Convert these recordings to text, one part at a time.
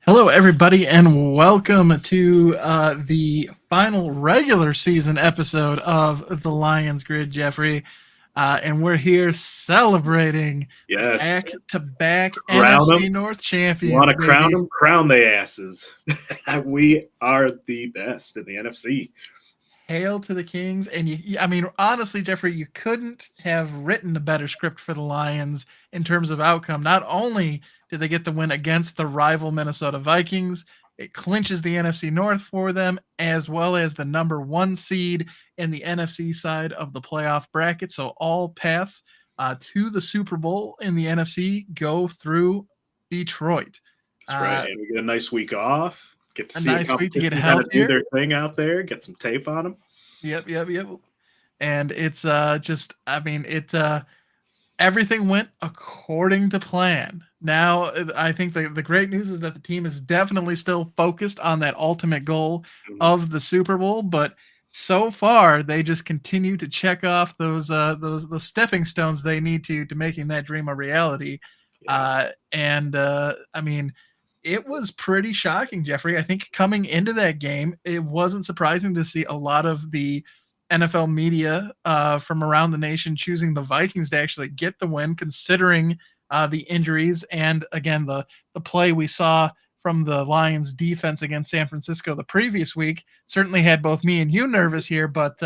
Hello, everybody, and welcome to the final regular season episode of the Lions Grid, Jeffrey. And we're here celebrating Yes, back-to-back crown them. NFC North Want champions, to crown baby. them? Crown they asses. We are the best in the NFC. Hail to the Kings. And I mean, honestly, Jeffrey, you couldn't have written a better script for the Lions in terms of outcome. Not only did they get the win against the rival Minnesota Vikings, it clinches the NFC North for them, as well as the number one seed in the NFC side of the playoff bracket. So all paths to the Super Bowl in the NFC go through Detroit. That's right. And we get a nice week off. Get to A see a nice week to get competition kind of do healthier. their thing out there. Get some tape on them. Yep. And it's just, I mean, everything went according to plan. Now, I think the great news is that the team is definitely still focused on that ultimate goal of the Super Bowl, but so far they just continue to check off those stepping stones they need to making that dream a reality. Yeah. I mean, it was pretty shocking, Jeffrey. I think coming into that game, it wasn't surprising to see a lot of the NFL media from around the nation choosing the Vikings to actually get the win, considering the injuries and again the play we saw from the Lions defense against San Francisco the previous week certainly had both me and you nervous here. But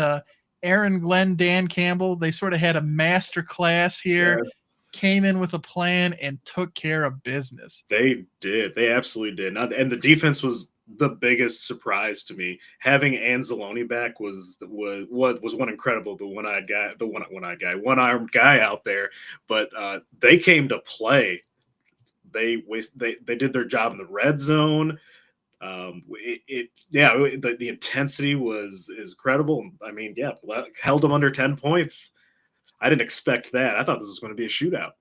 Aaron Glenn, Dan Campbell, they sort of had a master class here. Yeah. Came in with a plan and took care of business. They did. They absolutely did. And the defense was the biggest surprise to me. Having Anzalone back was one incredible. The one-armed guy out there. But they came to play. They did their job in the red zone. The intensity is credible. I mean, held them under 10 points. I didn't expect that. I thought this was going to be a shootout.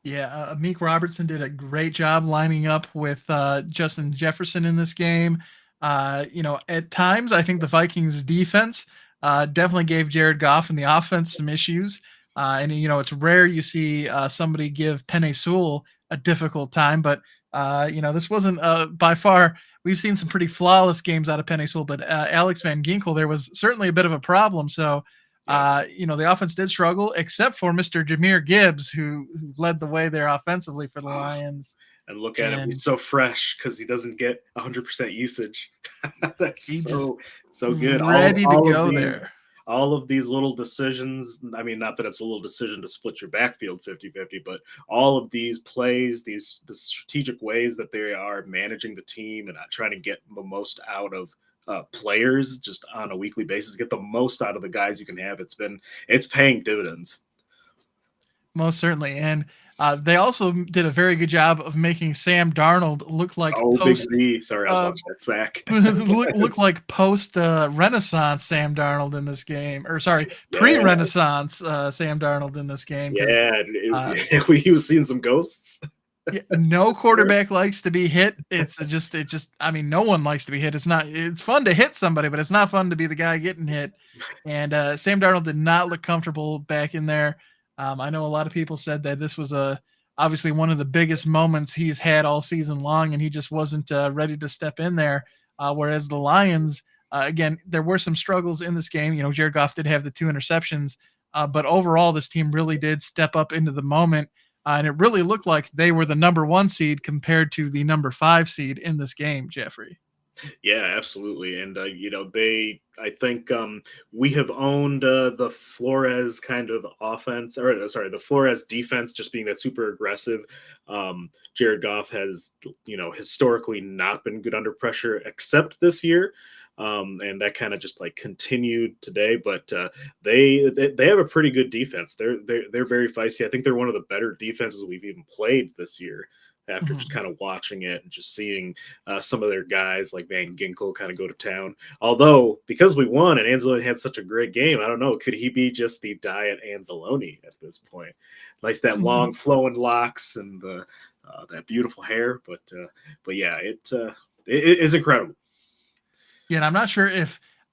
Yeah, Amik Robertson did a great job lining up with Justin Jefferson in this game. At times, I think the Vikings defense definitely gave Jared Goff and the offense some issues. It's rare you see somebody give Penei Sewell a difficult time, but this wasn't by far. We've seen some pretty flawless games out of Penei Sewell, but Alex Van Ginkel, there was certainly a bit of a problem. So the offense did struggle, except for Mr. Jahmyr Gibbs, who led the way there offensively for the Lions. And look at him; he's so fresh because he doesn't get 100% usage. That's so good. Ready to go there. All of these little decisions. I mean, not that it's a little decision to split your backfield 50-50, but all of these plays, the strategic ways that they are managing the team and trying to get the most out of players just on a weekly basis, get the most out of the guys you can have. It's paying dividends. Most certainly. And they also did a very good job of making Sam Darnold look like Big Z. Sorry, I was watching that sack. look like post Renaissance Sam Darnold in this game, or sorry, pre-Renaissance Sam Darnold in this game. Yeah, he was seeing some ghosts. Yeah, no quarterback likes to be hit. I mean, no one likes to be hit. It's fun to hit somebody, but it's not fun to be the guy getting hit. And Sam Darnold did not look comfortable back in there. I know a lot of people said that this was obviously one of the biggest moments he's had all season long, and he just wasn't ready to step in there. Whereas the Lions, again, there were some struggles in this game. Jared Goff did have the 2 interceptions, but overall, this team really did step up into the moment. And it really looked like they were the number 1 seed compared to the number 5 seed in this game, Jeffrey. Yeah, absolutely. And, I think we have owned the Flores kind of offense, the Flores defense, just being that super aggressive. Jared Goff has, historically not been good under pressure except this year. And that kind of just continued today, but they have a pretty good defense. They're very feisty. I think they're one of the better defenses we've even played this year. After just kind of watching it and just seeing some of their guys like Van Ginkel kind of go to town. Although, because we won and Anzalone had such a great game, I don't know, could he be just the diet Anzalone at this point? Nice that long flowing locks and that beautiful hair, but yeah, it is incredible. Yeah, and I'm not sure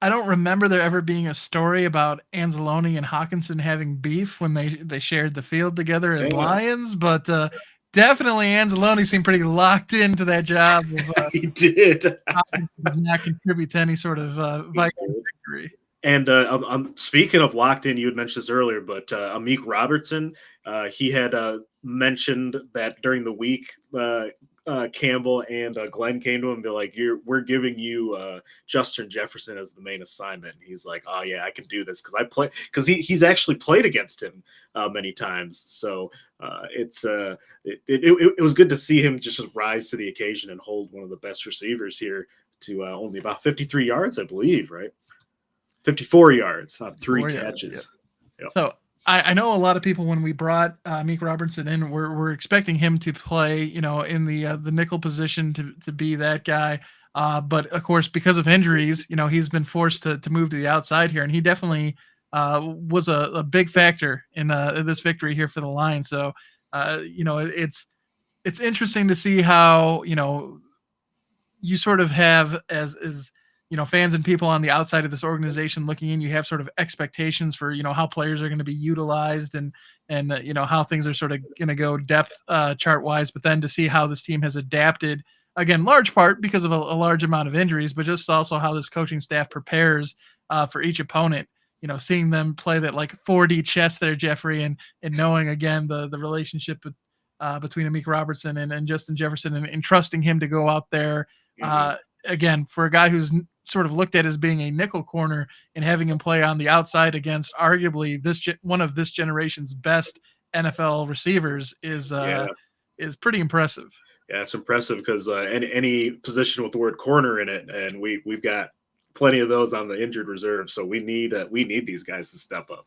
I don't remember there ever being a story about Anzalone and Hawkinson having beef when they shared the field together as Lions, but definitely Anzalone seemed pretty locked into that job. He did. Obviously did not contribute to any sort of Viking victory. And I'm speaking of locked in, you had mentioned this earlier, but Amik Robertson, he had mentioned that during the week, Campbell and Glenn came to him and be like, we're giving you Justin Jefferson as the main assignment. And he's like, oh yeah, I can do this because he's actually played against him many times. So it was good to see him just rise to the occasion and hold one of the best receivers here to only about 53 yards, I believe, right? 54 yards on 3 catches. Yep. So I know a lot of people, when we brought Amik Robertson in, we're expecting him to play, in the nickel position to be that guy. But of course, because of injuries, he's been forced to move to the outside here, and he definitely was a big factor in this victory here for the Lions. So it's interesting to see how you sort of have as fans and people on the outside of this organization looking in, you have sort of expectations for, how players are going to be utilized and how things are sort of going to go depth chart wise, but then to see how this team has adapted, again, large part because of a large amount of injuries, but just also how this coaching staff prepares for each opponent, seeing them play that like 4D chess there, Jeffrey, and knowing again, the relationship between Amik Robertson and Justin Jefferson and trusting him to go out there, again, for a guy who's sort of looked at as being a nickel corner and having him play on the outside against arguably one of this generation's best NFL receivers is pretty impressive. Yeah, it's impressive because any position with the word corner in it, and we've got plenty of those on the injured reserve, so we need these guys to step up.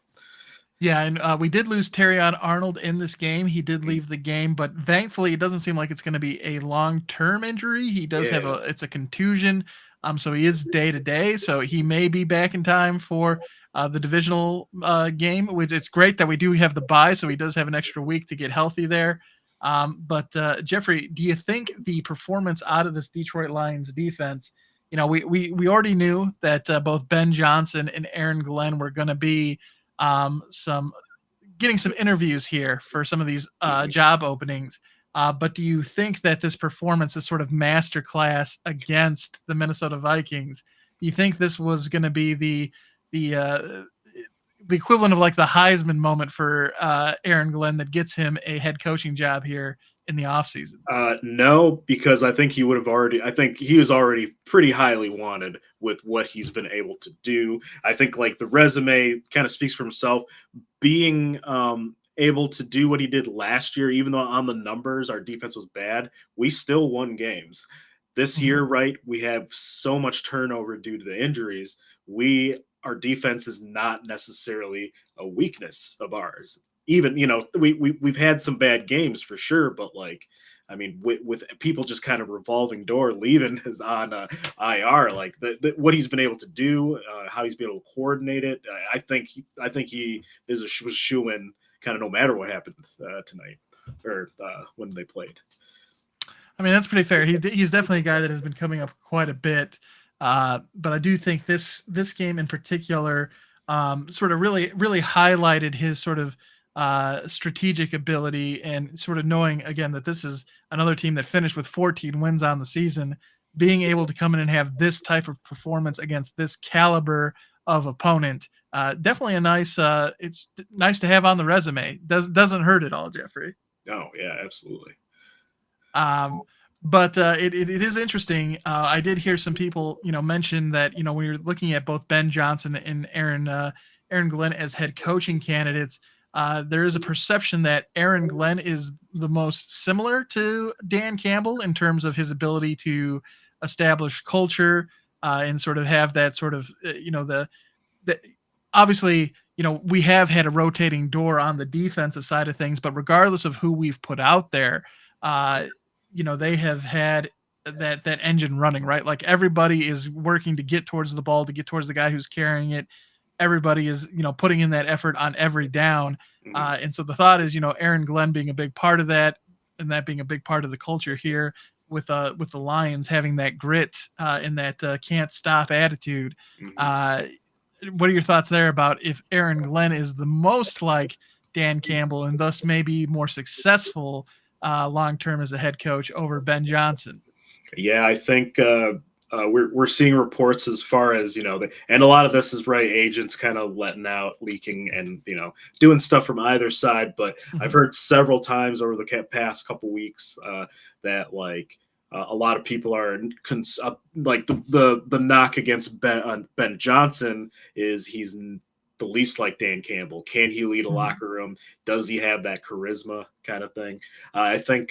Yeah, and we did lose Terrion Arnold in this game. He did leave the game, but thankfully it doesn't seem like it's going to be a long-term injury. He does have it's a contusion, so he is day-to-day, so he may be back in time for the divisional game, which it's great that we do have the bye, so he does have an extra week to get healthy there. But Jeffrey, do you think the performance out of this Detroit Lions defense, we already knew that both Ben Johnson and Aaron Glenn were going to be getting some interviews here for some of these job openings. But do you think that this performance, this sort of masterclass against the Minnesota Vikings, do you think this was going to be the equivalent of like the Heisman moment for Aaron Glenn that gets him a head coaching job here in the offseason? No, because I think he was already pretty highly wanted with what he's been able to do. I think like the resume kind of speaks for himself. Being able to do what he did last year, even though on the numbers our defense was bad, we still won games. This year, right, we have so much turnover due to the injuries. Our defense is not necessarily a weakness of ours. Even, we've had some bad games for sure, but like, I mean, with people just kind of revolving door leaving is on IR, like what he's been able to do, how he's been able to coordinate it. I think he was shoo-in kind of no matter what happens tonight or when they played. I mean, that's pretty fair. He's definitely a guy that has been coming up quite a bit. But I do think this game in particular sort of really highlighted his sort of strategic ability and sort of knowing again that this is another team that finished with 14 wins on the season, being able to come in and have this type of performance against this caliber of opponent. Definitely a nice, it's nice to have on the resume. Doesn't hurt at all, Jeffrey. Oh yeah, absolutely. But it is interesting. I did hear some people, mention that, when you're looking at both Ben Johnson and Aaron Glenn as head coaching candidates, there is a perception that Aaron Glenn is the most similar to Dan Campbell in terms of his ability to establish culture and sort of have that sort of, obviously, we have had a rotating door on the defensive side of things, but regardless of who we've put out there, they have had that engine running, right? Like everybody is working to get towards the ball, to get towards the guy who's carrying it. Everybody is, putting in that effort on every down. And so the thought is, Aaron Glenn being a big part of that and that being a big part of the culture here with the Lions having that grit and that can't stop attitude. What are your thoughts there about if Aaron Glenn is the most like Dan Campbell and thus maybe more successful long term as a head coach over Ben Johnson. Yeah, I think we're seeing reports as far as and a lot of this is right, agents kind of letting out, leaking, and doing stuff from either side. But I've heard several times over the past couple weeks that a lot of people are like the knock against Ben Johnson is he's the least like Dan Campbell. Can he lead a locker room? Does he have that charisma kind of thing? I think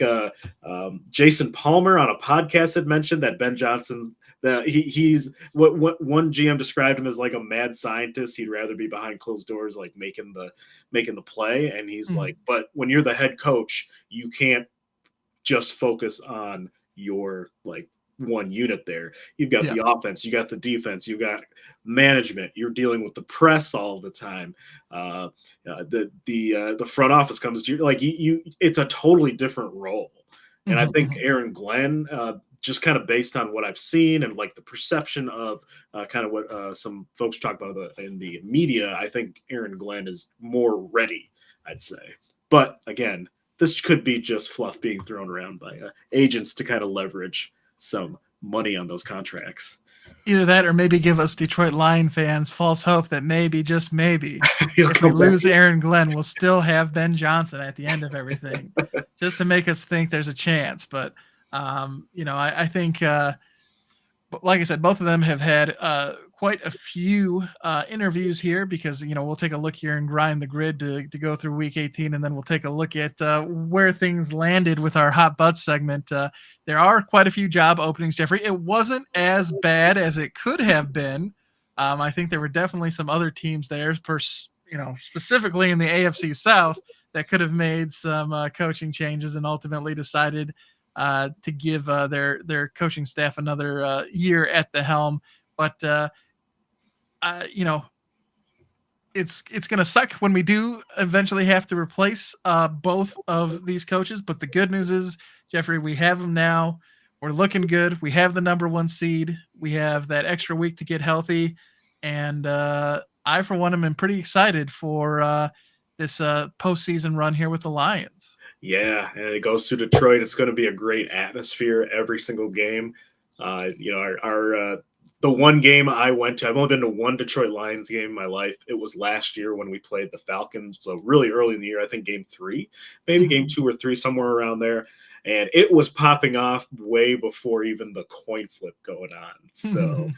Jason Palmer on a podcast had mentioned that Ben Johnson's that he's what one GM described him as like a mad scientist. He'd rather be behind closed doors, like making the play. And he's like, but when you're the head coach, you can't just focus on your one unit there. You've got the offense, you got the defense, you got management, you're dealing with the press all the time. The front office comes to you it's a totally different role. And I think Aaron Glenn, just kind of based on what I've seen and the perception of kind of what some folks talk about in the media, I think Aaron Glenn is more ready, I'd say. But again, this could be just fluff being thrown around by agents to kind of leverage some money on those contracts. Either that or maybe give us Detroit Lion fans false hope that maybe, just maybe, if we lose Aaron Glenn, we'll still have Ben Johnson at the end of everything, just to make us think there's a chance. But, I think, like I said, both of them have had quite a few interviews here because, we'll take a look here and grind the grid to go through week 18. And then we'll take a look at where things landed with our hot butts segment. There are quite a few job openings, Jeffrey. It wasn't as bad as it could have been. I think there were definitely some other teams there, specifically in the AFC South, that could have made some coaching changes and ultimately decided to give their coaching staff another year at the helm. But it's going to suck when we do eventually have to replace both of these coaches. But the good news is, Jeffrey, we have them now. We're looking good. We have the number 1 seed. We have that extra week to get healthy. And I, for one, am pretty excited for this postseason run here with the Lions. Yeah, and it goes to Detroit. It's going to be a great atmosphere every single game. The one game I went to, I've only been to one Detroit Lions game in my life. It was last year when we played the Falcons. So really early in the year, I think game 3, maybe game 2 or 3, somewhere around there. And it was popping off way before even the coin flip going on. So,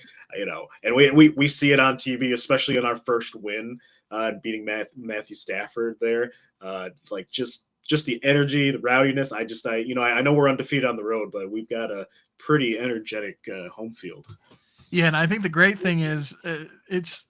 and we see it on TV, especially in our first win, beating Matthew Stafford there. Just the energy, the rowdiness. I know we're undefeated on the road, but we've got a pretty energetic home field. Yeah, and I think the great thing is it's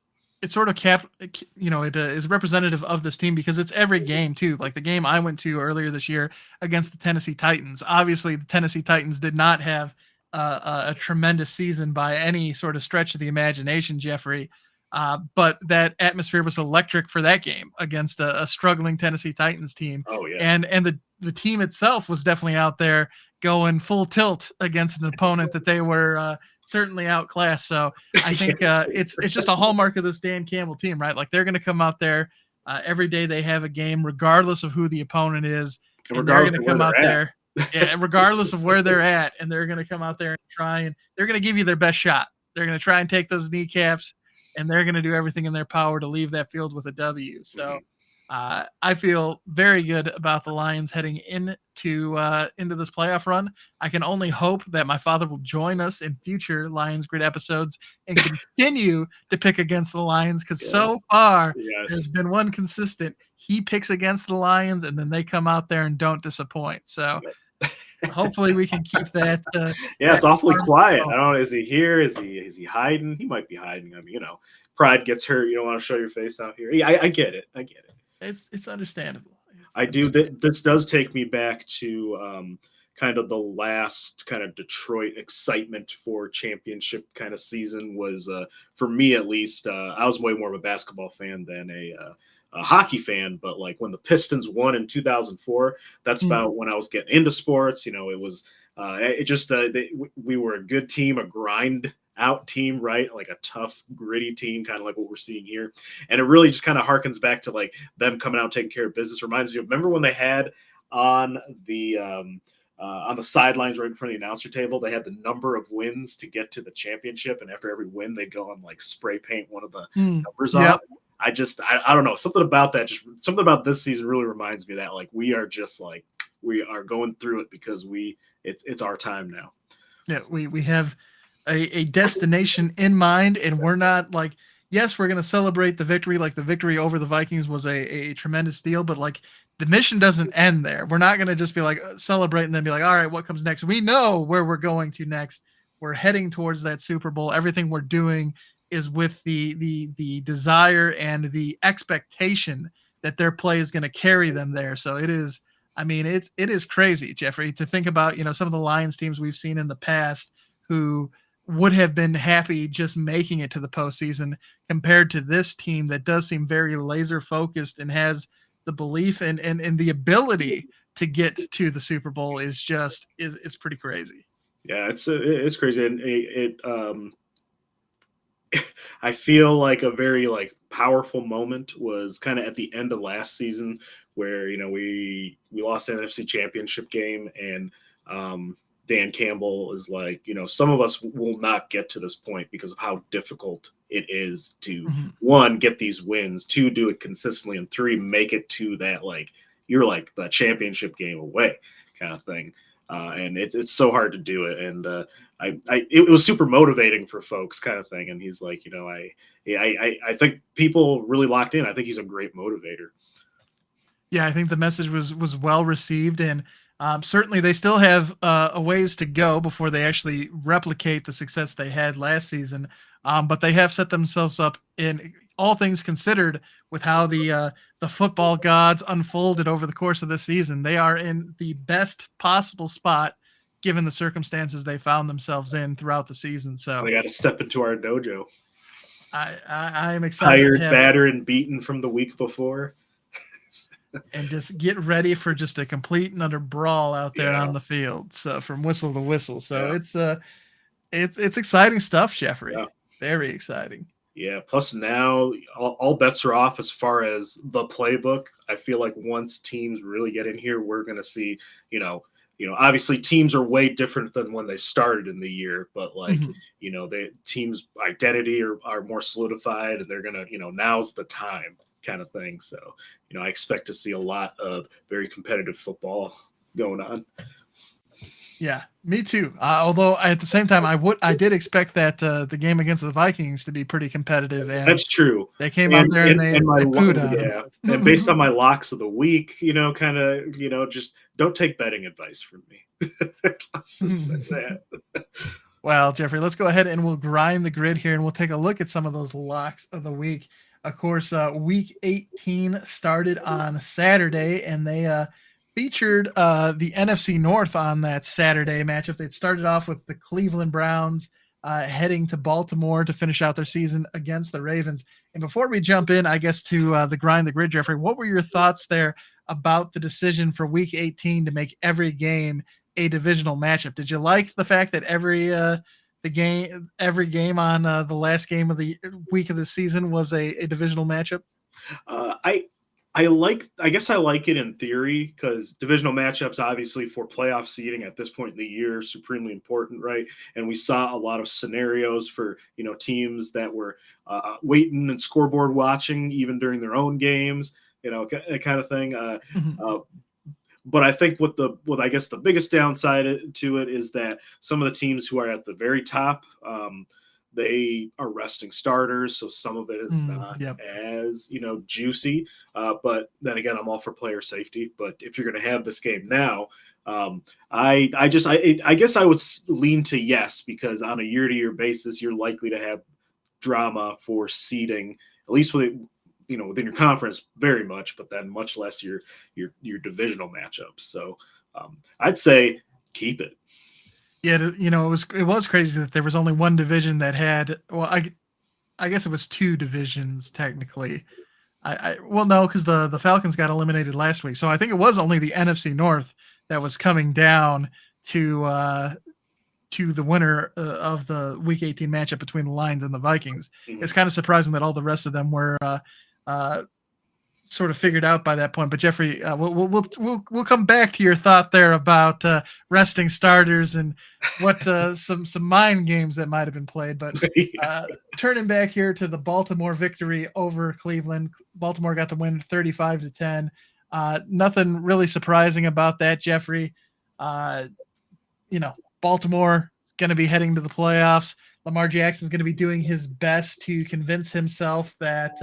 sort of it is representative of this team because it's every game too. Like the game I went to earlier this year against the Tennessee Titans. Obviously, the Tennessee Titans did not have a tremendous season by any sort of stretch of the imagination, Jeffrey. But that atmosphere was electric for that game against a struggling Tennessee Titans team. Oh yeah, and the team itself was definitely out there going full tilt against an opponent that they were certainly outclassed. So I think it's just a hallmark of this Dan Campbell team, right? Like they're going to come out there every day they have a game, regardless of who the opponent is. And they're going to come out there, regardless of where they're at, and they're going to come out there and they're going to give you their best shot. They're going to try and take those kneecaps, and they're going to do everything in their power to leave that field with a W. So I feel very good about the Lions heading into this playoff run. I can only hope that my father will join us in future Lions Grid episodes and continue to pick against the Lions because so far there's been one consistent. He picks against the Lions, and then they come out there and don't disappoint. So hopefully we can keep that. It's awfully quiet. I don't know. Is he here? Is he hiding? He might be hiding. I mean, pride gets hurt. You don't want to show your face out here. I get it. It's understandable. I do. This does take me back to kind of the last kind of Detroit excitement for championship kind of season was, for me at least, I was way more of a basketball fan than a hockey fan. But like when the Pistons won in 2004, that's about when I was getting into sports. It was we were a good team, a grind out team, right? Like a tough, gritty team, kind of like what we're seeing here. And it really just kind of harkens back to like them coming out taking care of business. Reminds me of, remember when they had, on the sidelines right in front of the announcer table. They had the number of wins to get to the championship, and after every win, they'd go and like spray paint one of the numbers Yep. off. I don't know, something about that, just something about this season really reminds me that like we are just like we are going through it because it's our time now. Yeah, we have a destination in mind, and we're not like, yes, we're going to celebrate the victory. Like the victory over the Vikings was a tremendous deal, but like the mission doesn't end there. We're not going to just be like celebrate and then be like, all right, what comes next? We know where we're going to next. We're heading towards that Super Bowl. Everything we're doing is with the desire and the expectation that their play is going to carry them there. So it is. I mean, it is crazy, Jeffrey, to think about, some of the Lions teams we've seen in the past who would have been happy just making it to the postseason compared to this team that does seem very laser focused and has the belief and the ability to get to the Super Bowl is pretty crazy. Yeah, it's crazy. And I feel like a very like powerful moment was kind of at the end of last season where we lost the NFC Championship game, and Dan Campbell is like, some of us will not get to this point because of how difficult it is to one, get these wins, two, do it consistently, and three, make it to that like you're like the championship game away kind of thing. And it's so hard to do it, and it was super motivating for folks, kind of thing. And he's like, I think people really locked in. I think he's a great motivator. Yeah, I think the message was well received, and certainly they still have a ways to go before they actually replicate the success they had last season. But they have set themselves up, in all things considered, with how the football gods unfolded over the course of this season. They are in the best possible spot given the circumstances they found themselves in throughout the season. So they got to step into our dojo. I am excited. Tired, battered, and beaten from the week before. And just get ready for just a complete and utter brawl out there on the field. So from whistle to whistle. So it's exciting stuff, Jeffrey. Yeah. Very exciting. Yeah. Plus now all bets are off as far as the playbook. I feel like once teams really get in here, we're going to see, obviously teams are way different than when they started in the year, but like, the team's identity are more solidified, and they're going to, now's the time kind of thing. So, I expect to see a lot of very competitive football going on. Yeah, me too. Although at the same time, I did expect that the game against the Vikings to be pretty competitive. And that's true. They came out there and they booed on them. And based on my locks of the week, kind of, just don't take betting advice from me. Let's just say that. Well, Jeffrey, let's go ahead and we'll grind the grid here, and we'll take a look at some of those locks of the week. Of course, week 18 started on Saturday, and they featured the NFC North on that Saturday matchup. They started off with the Cleveland Browns heading to Baltimore to finish out their season against the Ravens. And before we jump in, I guess, to the grind the grid, Jeffrey, what were your thoughts there about the decision for week 18 to make every game a divisional matchup? Did you like the fact that every game on the last game of the week of the season was a divisional matchup? I guess I like it in theory, because divisional matchups, obviously for playoff seeding at this point in the year, supremely important, right? And we saw a lot of scenarios for, teams that were waiting and scoreboard watching even during their own games, that kind of thing. But I think what I guess the biggest downside to it is that some of the teams who are at the very top, they are resting starters, so some of it is not as juicy. But then again, I'm all for player safety. But if you're going to have this game now, I guess I would lean to yes, because on a year-to-year basis, you're likely to have drama for seeding, at least within your conference, very much, but then much less your divisional matchups. So I'd say keep it. Yeah, it was crazy that there was only one division that had. Well, I guess it was two divisions technically. No, because the Falcons got eliminated last week, so I think it was only the NFC North that was coming down to the winner of the Week 18 matchup between the Lions and the Vikings. It's kind of surprising that all the rest of them were sort of figured out by that point. But Jeffrey, we'll come back to your thought there about resting starters and what some mind games that might have been played. But Yeah. turning back here to the Baltimore victory over Cleveland, Baltimore got the win 35-10. Nothing really surprising about that, Jeffrey. Baltimore is going to be heading to the playoffs. Lamar Jackson is going to be doing his best to convince himself that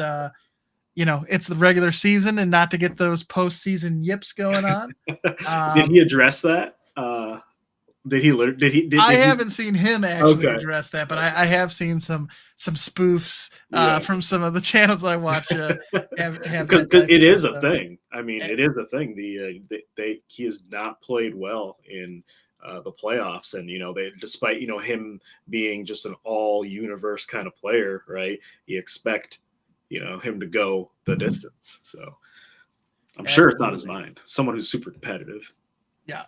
it's the regular season and not to get those postseason yips going on. Did he address that? I haven't seen him actually Okay. address that, but I have seen some spoofs Yeah. from some of the channels I watch. Have Because it is a thing. I mean, it is a thing. He has not played well in the playoffs, and despite him being just an all universe kind of player, right? You expect him to go the distance. So I'm sure it's on his mind. Someone who's super competitive. Yeah.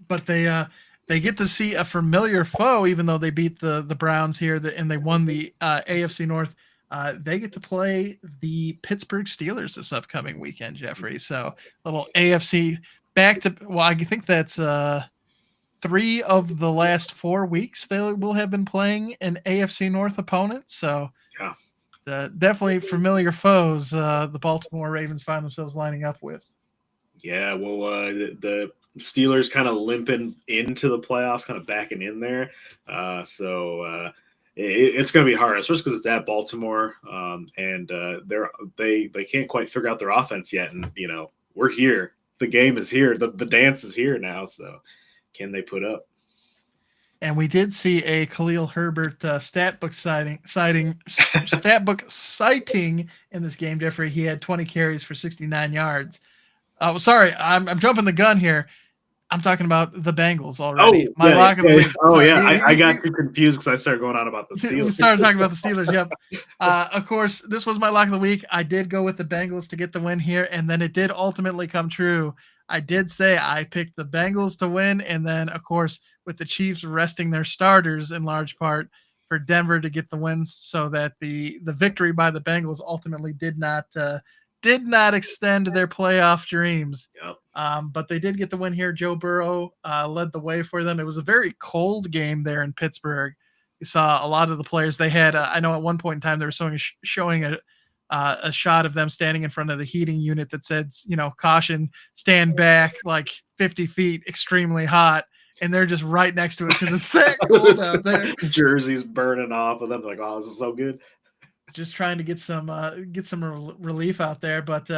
But they get to see a familiar foe, even though they beat the Browns here, and they won the AFC North. They get to play the Pittsburgh Steelers this upcoming weekend, Jeffrey. So little AFC back to, well, I think that's 3 of the last 4 weeks they will have been playing an AFC North opponent. So yeah, definitely familiar foes the Baltimore Ravens find themselves lining up with. Yeah, well, the Steelers kind of limping into the playoffs, kind of backing in there. So it's going to be hard, especially because it's at Baltimore, and they can't quite figure out their offense yet. And we're here. The game is here. The dance is here now. So can they put up? And we did see a Khalil Herbert stat book citing in this game, Jeffrey. He had 20 carries for 69 yards. Oh, sorry, I'm jumping the gun here. I'm talking about the Bengals already. Lock of the week. Oh, sorry. Yeah, I got too confused because I started going on about the Steelers. We started talking about the Steelers, yep. Of course, this was my lock of the week. I did go with the Bengals to get the win here, and then it did ultimately come true. I did say I picked the Bengals to win, and then, of course, with the Chiefs resting their starters in large part for Denver to get the wins, so that the victory by the Bengals ultimately did not extend their playoff dreams. Yep. But they did get the win here. Joe Burrow led the way for them. It was a very cold game there in Pittsburgh. You saw a lot of the players. They had, I know at one point in time, they were showing a shot of them standing in front of the heating unit that said, caution, stand back like 50 feet, extremely hot. And they're just right next to it because it's that cold out there. Jerseys burning off of them. Like, oh, this is so good. Just trying to get some relief out there. But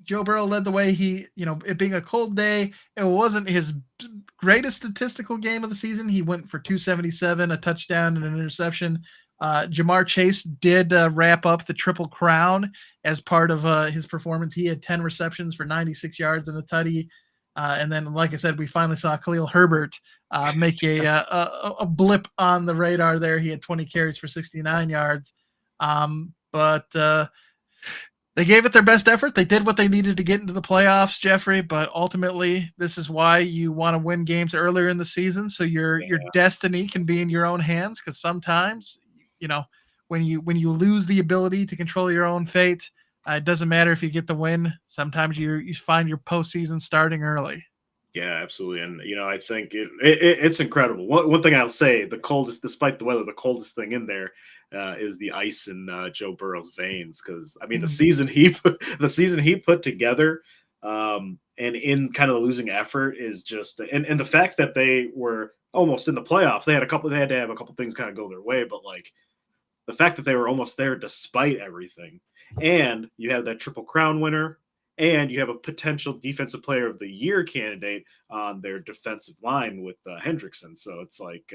Joe Burrow led the way. He, it being a cold day, it wasn't his greatest statistical game of the season. He went for 277, a touchdown and an interception. Ja'Marr Chase did wrap up the Triple Crown as part of his performance. He had 10 receptions for 96 yards and a tutty. And then, like I said, we finally saw Khalil Herbert make a blip on the radar there. He had 20 carries for 69 yards. But they gave it their best effort. They did what they needed to get into the playoffs, Jeffrey, but ultimately this is why you want to win games earlier in the season. So your destiny can be in your own hands. Cause sometimes, when you lose the ability to control your own fate, it doesn't matter if you get the win. Sometimes you find your postseason starting early. Yeah, absolutely. And, I think it's incredible. One thing I'll say, the coldest, despite the weather, the coldest thing in there is the ice in Joe Burrow's veins. Because, I mean, the season he put together and in kind of the losing effort is just, and the fact that they were almost in the playoffs, they had to have a couple things kind of go their way. But, like, the fact that they were almost there despite everything. And you have that Triple Crown winner. And you have a potential defensive player of the year candidate on their defensive line with Hendrickson. So it's like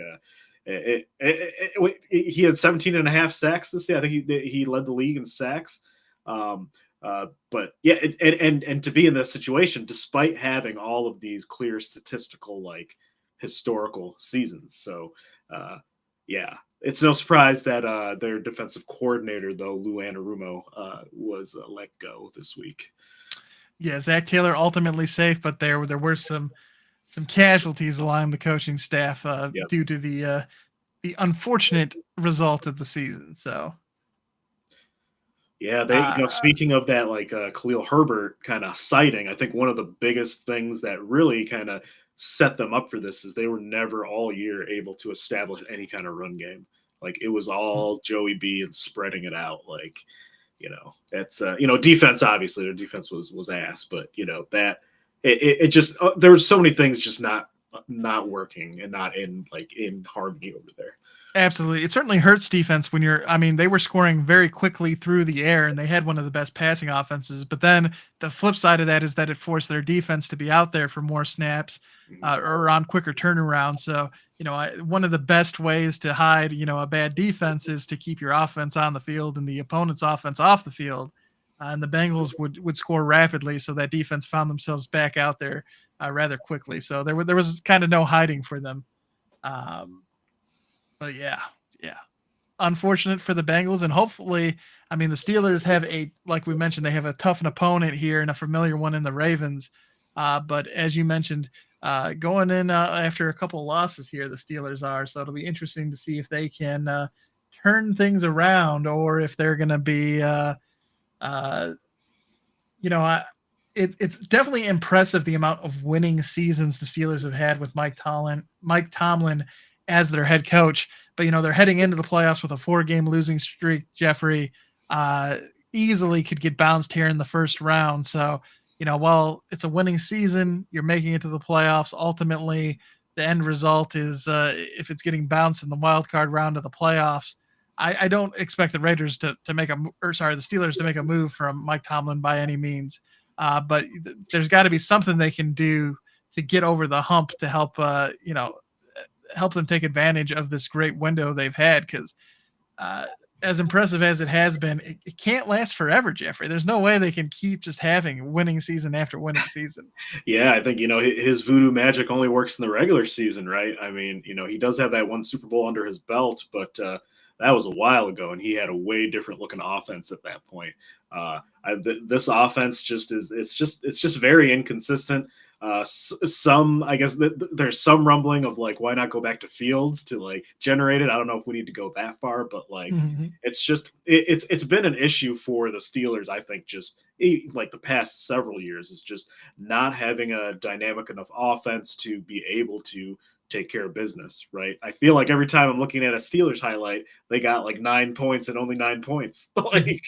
he had 17 and a half sacks this year. I think he led the league in sacks. But yeah, and to be in this situation, despite having all of these clear statistical, like historical seasons. So yeah, it's no surprise that their defensive coordinator, though, Lou Anarumo, was let go this week. Yeah, Zach Taylor ultimately safe, but there were some casualties along the coaching staff due to the unfortunate result of the season. So, Yeah, Uh, speaking of that, like, Khalil Herbert kinda sighting, I think one of the biggest things that really kinda set them up for this is they were never all year able to establish any kind of run game. Like, it was all Joey B and spreading it out, like, it's, defense, obviously, their defense was ass, but, that it just, there were so many things just not working and not in harmony over there. Absolutely. It certainly hurts defense when I mean, they were scoring very quickly through the air and they had one of the best passing offenses. But then the flip side of that is that it forced their defense to be out there for more snaps Mhm. or on quicker turnaround. So, one of the best ways to hide, a bad defense is to keep your offense on the field and the opponent's offense off the field. And the Bengals would score rapidly. So that defense found themselves back out there rather quickly. So there was kind of no hiding for them. Um, but yeah, unfortunate for the Bengals, and hopefully, I mean, the Steelers have like we mentioned, they have a tough opponent here and a familiar one in the Ravens. But as you mentioned, going in after a couple of losses here, the Steelers are. So it'll be interesting to see if they can turn things around or if they're going to be uh, it's definitely impressive the amount of winning seasons the Steelers have had with Mike Tomlin as their head coach. But they're heading into the playoffs with a 4-game losing streak. Jeffrey uh, easily could get bounced here in the first round. So while it's a winning season, you're making it to the playoffs. Ultimately, the end result is if it's getting bounced in the wild card round of the playoffs. I don't expect the Raiders to make the Steelers to make a move from Mike Tomlin by any means. But there's got to be something they can do to get over the hump to help them take advantage of this great window they've had. Because as impressive as it has been, it can't last forever, Jeffrey. There's no way they can keep just having winning season after winning season. Yeah, I think his voodoo magic only works in the regular season, right? I mean, he does have that one Super Bowl under his belt, but that was a while ago, and he had a way different looking offense at that point. This offense it's just very inconsistent. Some, I guess, there's some rumbling of like, why not go back to Fields to like generate it? I don't know if we need to go that far, but like, Mm-hmm. it's been an issue for the Steelers. I think just like the past several years is just not having a dynamic enough offense to be able to take care of business, right? I feel like every time I'm looking at a Steelers highlight, they got like 9 points and only 9 points. Like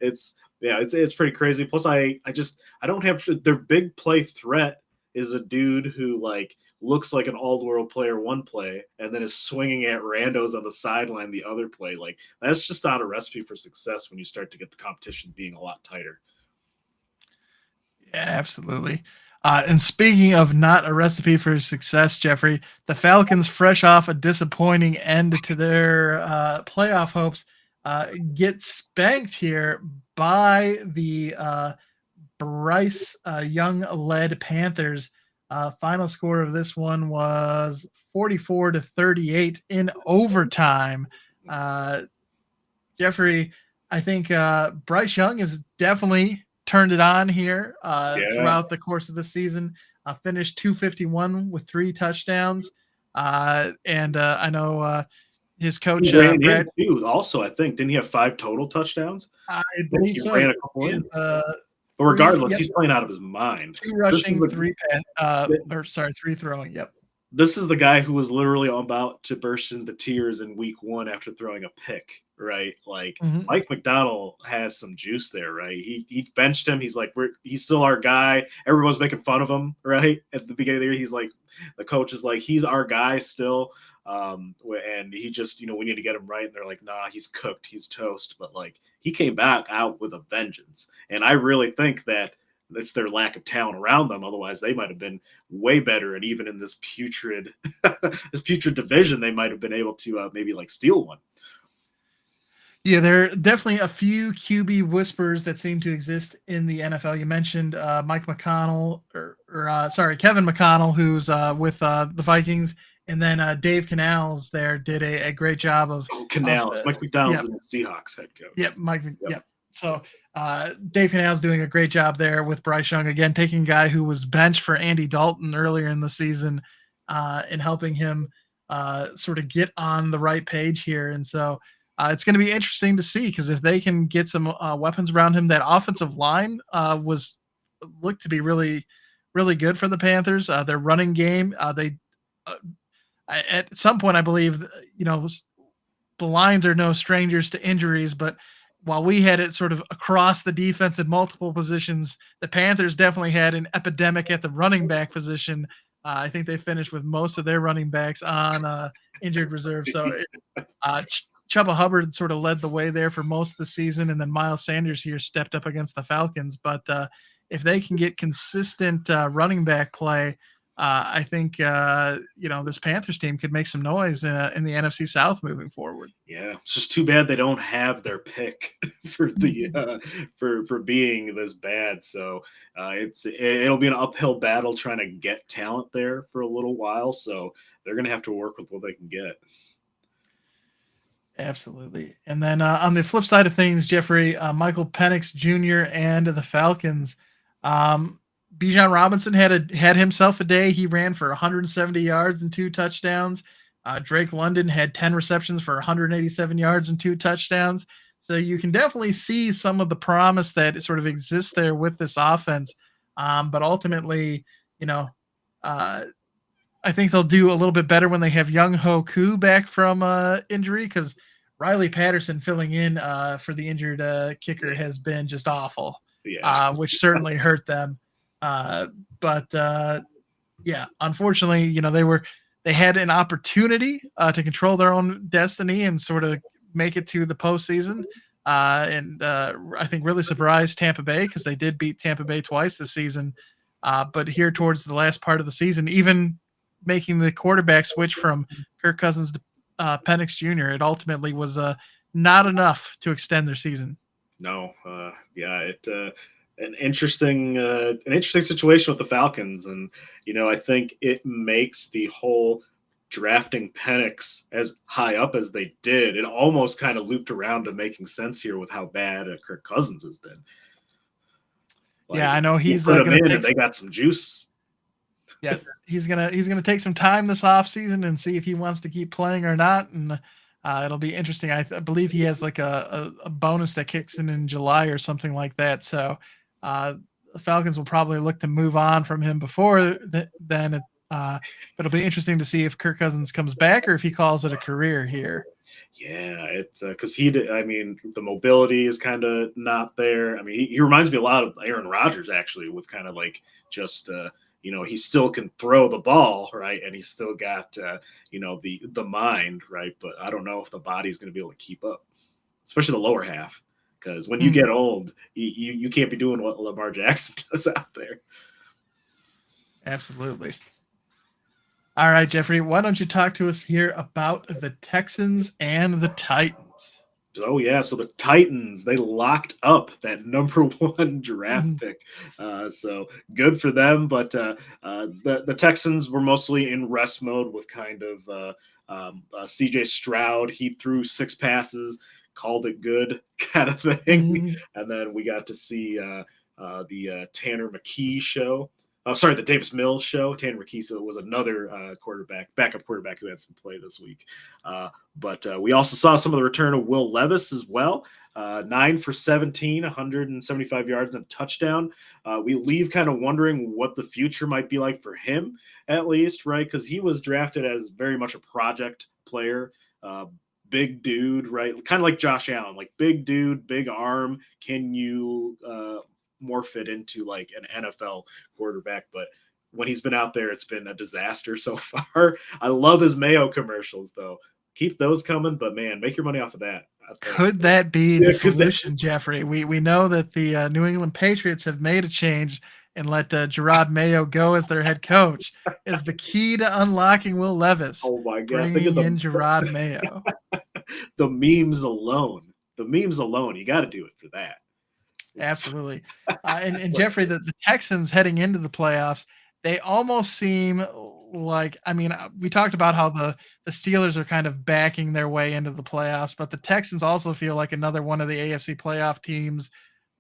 it's pretty crazy. Plus, I don't have their big play threat is a dude who like looks like an all-world player one play and then is swinging at randos on the sideline the other play. Like that's just not a recipe for success when you start to get the competition being a lot tighter. Yeah, absolutely. And speaking of not a recipe for success, Jeffrey, the Falcons, fresh off a disappointing end to their playoff hopes, get spanked here by the Bryce Young-led Panthers. Final score of this one was 44-38 in overtime. Jeffrey, I think Bryce Young has definitely turned it on here Yeah. throughout the course of the season. Finished 251 with 3 touchdowns. And I know his coach, He ran Brad. in too. Also, I think didn't he have 5 total touchdowns? I I think believe he so. ran a couple in. But 3, regardless, yep, he's playing out of his mind. 2 This is rushing, the 3 throwing. Yep. this is the guy who was literally about to burst into tears in week 1 after throwing a pick, right? Like Mm-hmm. Mike McDonald has some juice there, right? He benched him. He's like, he's still our guy. Everyone's making fun of him, right? At the beginning of the year, he's like, the coach is like, he's our guy still. And he just, we need to get him right. And they're like, nah, he's cooked, he's toast. But like, he came back out with a vengeance. And I really think that it's their lack of talent around them. Otherwise, they might have been way better. And even in this putrid, division, they might have been able to maybe like steal one. Yeah, there are definitely a few QB whispers that seem to exist in the NFL. You mentioned Kevin McConnell, who's with the Vikings, and then Dave Canales there did a great job of Canales. Mike McDonald's yep. the Seahawks head coach. Yep, Yep. So Dave Canales doing a great job there with Bryce Young, again, taking a guy who was benched for Andy Dalton earlier in the season and helping him sort of get on the right page here. And so it's going to be interesting to see because if they can get some weapons around him, that offensive line was looked to be really, really good for the Panthers. Their running game, uh, at some point, I believe, the Lions are no strangers to injuries, but while we had it sort of across the defense in multiple positions, the Panthers definitely had an epidemic at the running back position. I think they finished with most of their running backs on injured reserve. So Chuba Hubbard sort of led the way there for most of the season, and then Miles Sanders here stepped up against the Falcons. But if they can get consistent running back play, I think this Panthers team could make some noise in the NFC South moving forward. Yeah, it's just too bad they don't have their pick for the for being this bad. So it'll be an uphill battle trying to get talent there for a little while. So they're going to have to work with what they can get. Absolutely. And then on the flip side of things, Jeffrey, Michael Penix Jr. and the Falcons, Bijan Robinson had himself a day. He ran for 170 yards and 2 touchdowns. Drake London had 10 receptions for 187 yards and 2 touchdowns. So you can definitely see some of the promise that sort of exists there with this offense. But ultimately, I think they'll do a little bit better when they have Young Ho Koo back from injury because Riley Patterson filling in for the injured kicker has been just awful, which certainly hurt them. Unfortunately, they had an opportunity to control their own destiny and sort of make it to the postseason. I think really surprised Tampa Bay because they did beat Tampa Bay twice this season. But here towards the last part of the season, even making the quarterback switch from Kirk Cousins to Penix Jr., it ultimately was not enough to extend their season. No, an interesting situation with the Falcons, and I think it makes the whole drafting Penix as high up as they did. It almost kind of looped around to making sense here with how bad Kirk Cousins has been. I know he's put him in, and they got some juice. Yeah, he's gonna take some time this offseason and see if he wants to keep playing or not, and it'll be interesting. I believe he has like a bonus that kicks in July or something like that. So the Falcons will probably look to move on from him before then. But it'll be interesting to see if Kirk Cousins comes back or if he calls it a career here. Yeah, it's because the mobility is kind of not there. I mean, he reminds me a lot of Aaron Rodgers actually, with kind of like just he still can throw the ball, right? And he's still got, the mind, right? But I don't know if the body's going to be able to keep up, especially the lower half. Because when you get old, you can't be doing what Lamar Jackson does out there. Absolutely. All right, Jeffrey, why don't you talk to us here about the Texans and the Titans? Oh, yeah. So the Titans, they locked up that number 1 draft pick. So good for them. But the Texans were mostly in rest mode with kind of CJ Stroud. He threw 6 passes, called it good kind of thing. And then we got to see the Tanner McKee show. The Davis Mills show. Tanner McKee was another backup quarterback who had some play this week. But we also saw some of the return of Will Levis as well. 9 for 17, 175 yards and a touchdown. We leave kind of wondering what the future might be like for him, at least, right? Because he was drafted as very much a project player. Big dude, right? Kind of like Josh Allen, like big dude, big arm. Can you morph it into like an NFL quarterback? But when he's been out there, it's been a disaster so far. I love his Mayo commercials, though. Keep those coming, but man, make your money off of that. Could that be the solution, Jeffrey? We know that the New England Patriots have made a change and let Gerard Mayo go as their head coach. Is the key to unlocking Will Levis? Oh my God! Bringing in Gerard Mayo. The memes alone, you got to do it for that. Absolutely. And Jeffrey, the Texans heading into the playoffs, they almost seem like, we talked about how the Steelers are kind of backing their way into the playoffs, but the Texans also feel like another one of the AFC playoff teams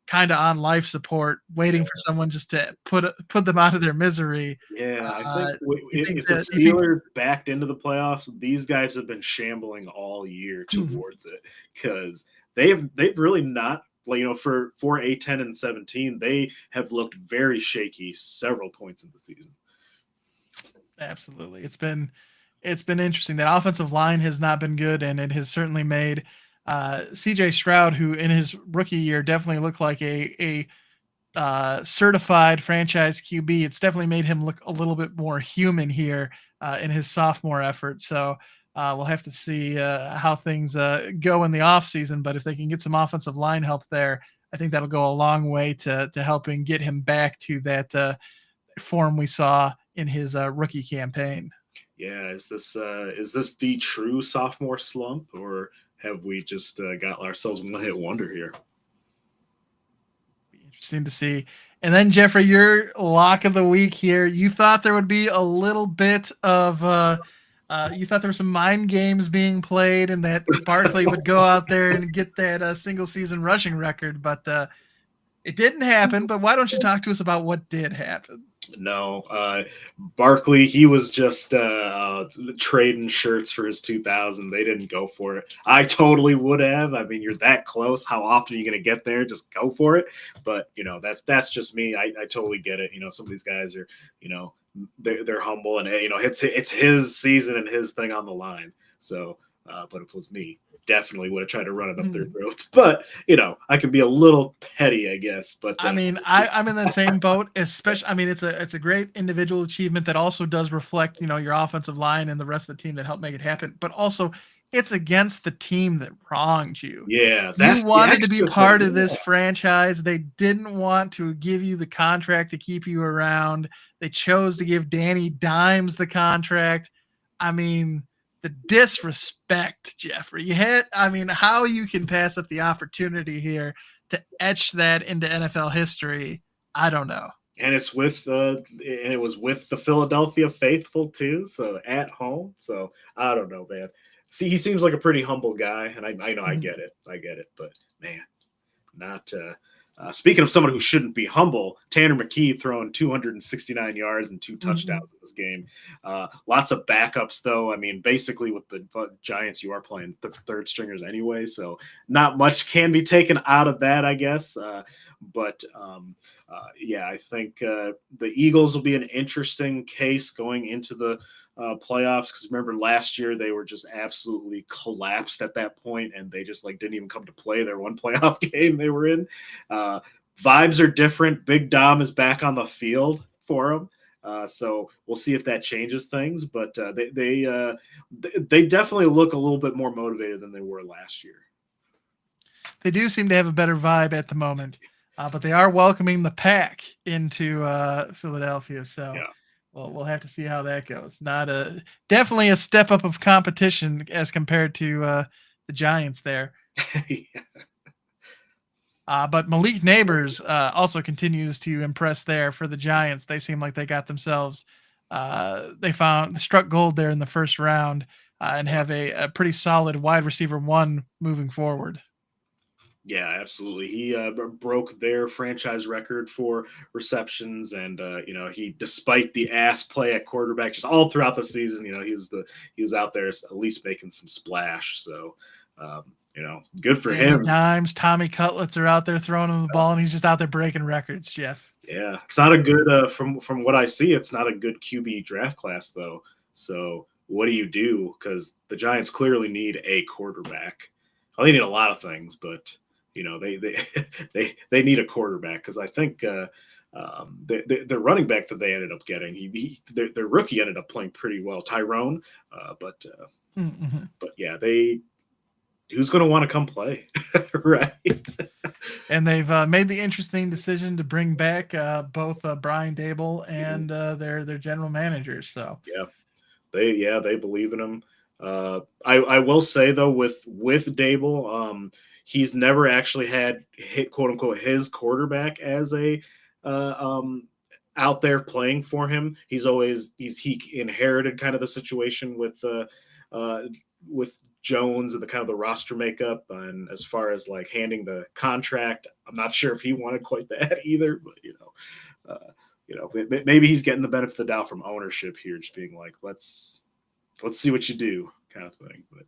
kind of on life support, waiting for someone just to put them out of their misery. Yeah, I think Uh, you think if the that you think Steelers backed into the playoffs, these guys have been shambling all year Mhm. towards it because they've really not, like, for a 10-17, they have looked very shaky several points in the season. Absolutely. It's been interesting. That offensive line has not been good, and it has certainly made CJ Stroud, who in his rookie year definitely looked like a certified franchise QB. It's definitely made him look a little bit more human here in his sophomore effort. So we'll have to see how things go in the offseason. But if they can get some offensive line help there, I think that'll go a long way to helping get him back to that form we saw in his rookie campaign. Yeah, is this the true sophomore slump, or have we just got ourselves one hit wonder here? Be interesting to see. And then Jeffrey, your lock of the week here. You thought there would be a little bit of you thought there were some mind games being played, and that Barkley would go out there and get that single season rushing record, but it didn't happen. But why don't you talk to us about what did happen? No, Barkley, he was just trading shirts for his 2000. They didn't go for it. I totally would have. I mean, you're that close. How often are you going to get there? Just go for it. But that's just me. I totally get it. Some of these guys are, they're humble, and it's his season and his thing on the line. So, but if it was me, definitely would have tried to run it up their throats. But I could be a little petty, I guess. But I mean, I'm in that same boat. Especially, I mean, it's a great individual achievement that also does reflect, your offensive line and the rest of the team that helped make it happen. But also, it's against the team that wronged you. Yeah, You that's the wanted to be extra part thing. of this franchise. They didn't want to give you the contract to keep you around. They chose to give Danny Dimes the contract. I mean, the disrespect, Jeffrey. I mean, how you can pass up the opportunity here to etch that into NFL history, I don't know. And it was with the Philadelphia faithful too, so at home. So I don't know, man. See, he seems like a pretty humble guy, and I know I get it, but man, not. Speaking of someone who shouldn't be humble, Tanner McKee throwing 269 yards and 2 touchdowns in this game. Lots of backups, though. I mean, basically with the Giants, you are playing third stringers anyway, so not much can be taken out of that, I guess. But yeah, I think the Eagles will be an interesting case going into the playoffs, because remember last year they were just absolutely collapsed at that point, and they just didn't even come to play their one playoff game they were in. Vibes are different. Big Dom is back on the field for them. So we'll see if that changes things, but they definitely look a little bit more motivated than they were last year. They do seem to have a better vibe at the moment, but they are welcoming the Pack into Philadelphia. So Yeah. well, we'll have to see how that goes. Definitely a step up of competition as compared to the Giants there. Yeah. But Malik Neighbors also continues to impress there for the Giants. They seem like they got themselves, they struck gold there in the first round and have a pretty solid wide receiver one moving forward. Yeah, absolutely. He broke their franchise record for receptions, and he, despite the ass play at quarterback, just all throughout the season, he was out there at least making some splash. So, good for Danny him. Dimes, Tommy Cutlets are out there throwing him the ball, and he's just out there breaking records. Jeff. Yeah, it's not a good from what I see. It's not a good QB draft class though. So what do you do? Because the Giants clearly need a quarterback. Well, they need a lot of things, but they need a quarterback, because I think their running back that they ended up getting, their rookie ended up playing pretty well, Tyrone. But yeah, who's going to want to come play, right? And they've made the interesting decision to bring back both Brian Dable and their general managers. So yeah, they believe in him. I will say though, with Dable, he's never actually had hit, quote unquote, his quarterback as a out there playing for him. He inherited kind of the situation with Jones and the kind of the roster makeup, and as far as like handing the contract, I'm not sure if he wanted quite that either. But maybe he's getting the benefit of the doubt from ownership here, just being like, let's see what you do, kind of thing. But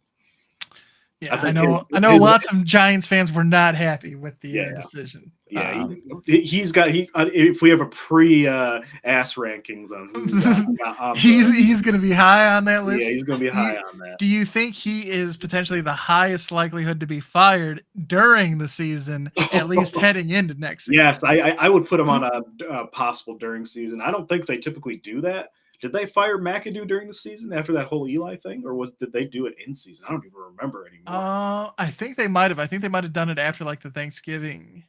yeah, I know lots of Giants fans were not happy with the decision. Yeah, if we have a pre-ass rankings on who's he's going to be high on that list. Yeah, he's going to be high on that. Do you think he is potentially the highest likelihood to be fired during the season, at least heading into next season? Yes, I would put him on a possible during season. I don't think they typically do that. Did they fire McAdoo during the season after that whole Eli thing, or did they do it in season? I don't even remember anymore. I think they might have. I think they might have done it after like the Thanksgiving.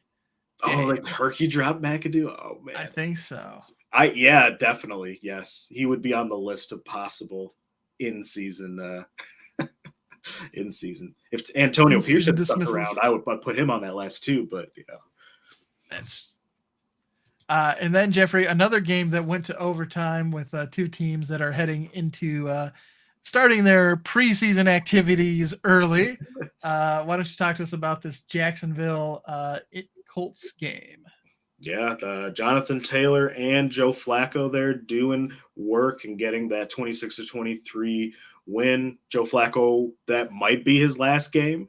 Oh, like turkey drop McAdoo? Oh man, I think so. Yeah, definitely. Yes, he would be on the list of possible in season. In season, if Antonio Pierce had stuck around, I would put him on that list too. But that's. And then Jeffrey, another game that went to overtime with two teams that are heading into starting their preseason activities early. Why don't you talk to us about this Jacksonville Colts game? Yeah, Jonathan Taylor and Joe Flacco there doing work and getting that 26-23 win. Joe Flacco, that might be his last game.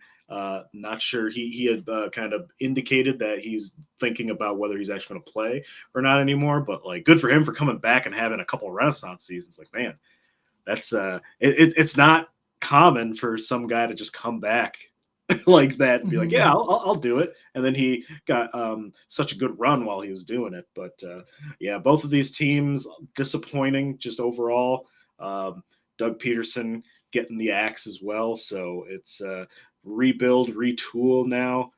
Not sure. He had kind of indicated that he's thinking about whether he's actually going to play or not anymore. But like, good for him for coming back and having a couple of Renaissance seasons. Like, man, that's it's not common for some guy to just come back like that and be like, yeah, I'll do it. And then he got such a good run while he was doing it. But yeah, both of these teams disappointing just overall. Doug Peterson getting the axe as well. So it's rebuild, retool now.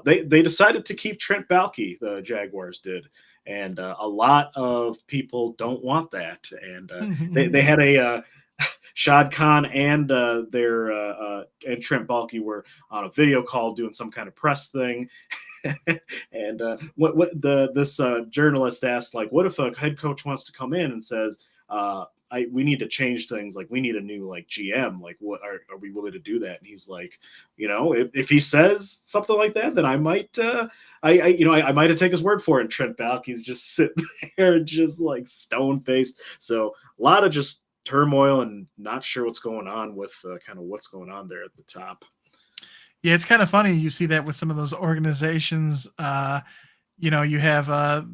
They decided to keep Trent Baalke, the Jaguars did. And a lot of people don't want that. And they had a Shad Khan and and Trent Baalke were on a video call doing some kind of press thing. And this journalist asked, like, what if a head coach wants to come in and says, we need to change things. Like, we need a new like GM. Like, what are we willing to do that? And he's like, if he says something like that, then I might, I might have taken his word for it. And Trent Baalke's just sitting there, just like stone faced. So a lot of just turmoil and not sure what's going on with kind of what's going on there at the top. Yeah, it's kind of funny. You see that with some of those organizations. You have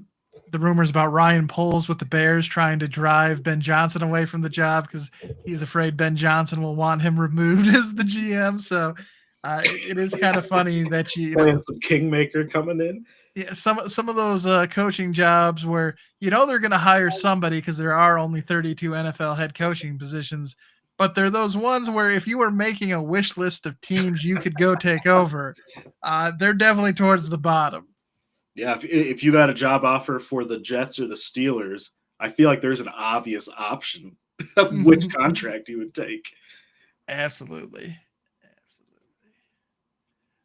the rumors about Ryan Poles with the Bears trying to drive Ben Johnson away from the job because he's afraid Ben Johnson will want him removed as the GM. So it is kind of funny that some kingmaker coming in. Yeah, some of those coaching jobs where they're going to hire somebody because there are only 32 NFL head coaching positions, but they're those ones where if you were making a wish list of teams you could go take over, they're definitely towards the bottom. Yeah, if you got a job offer for the Jets or the Steelers, I feel like there's an obvious option of which contract you would take. Absolutely.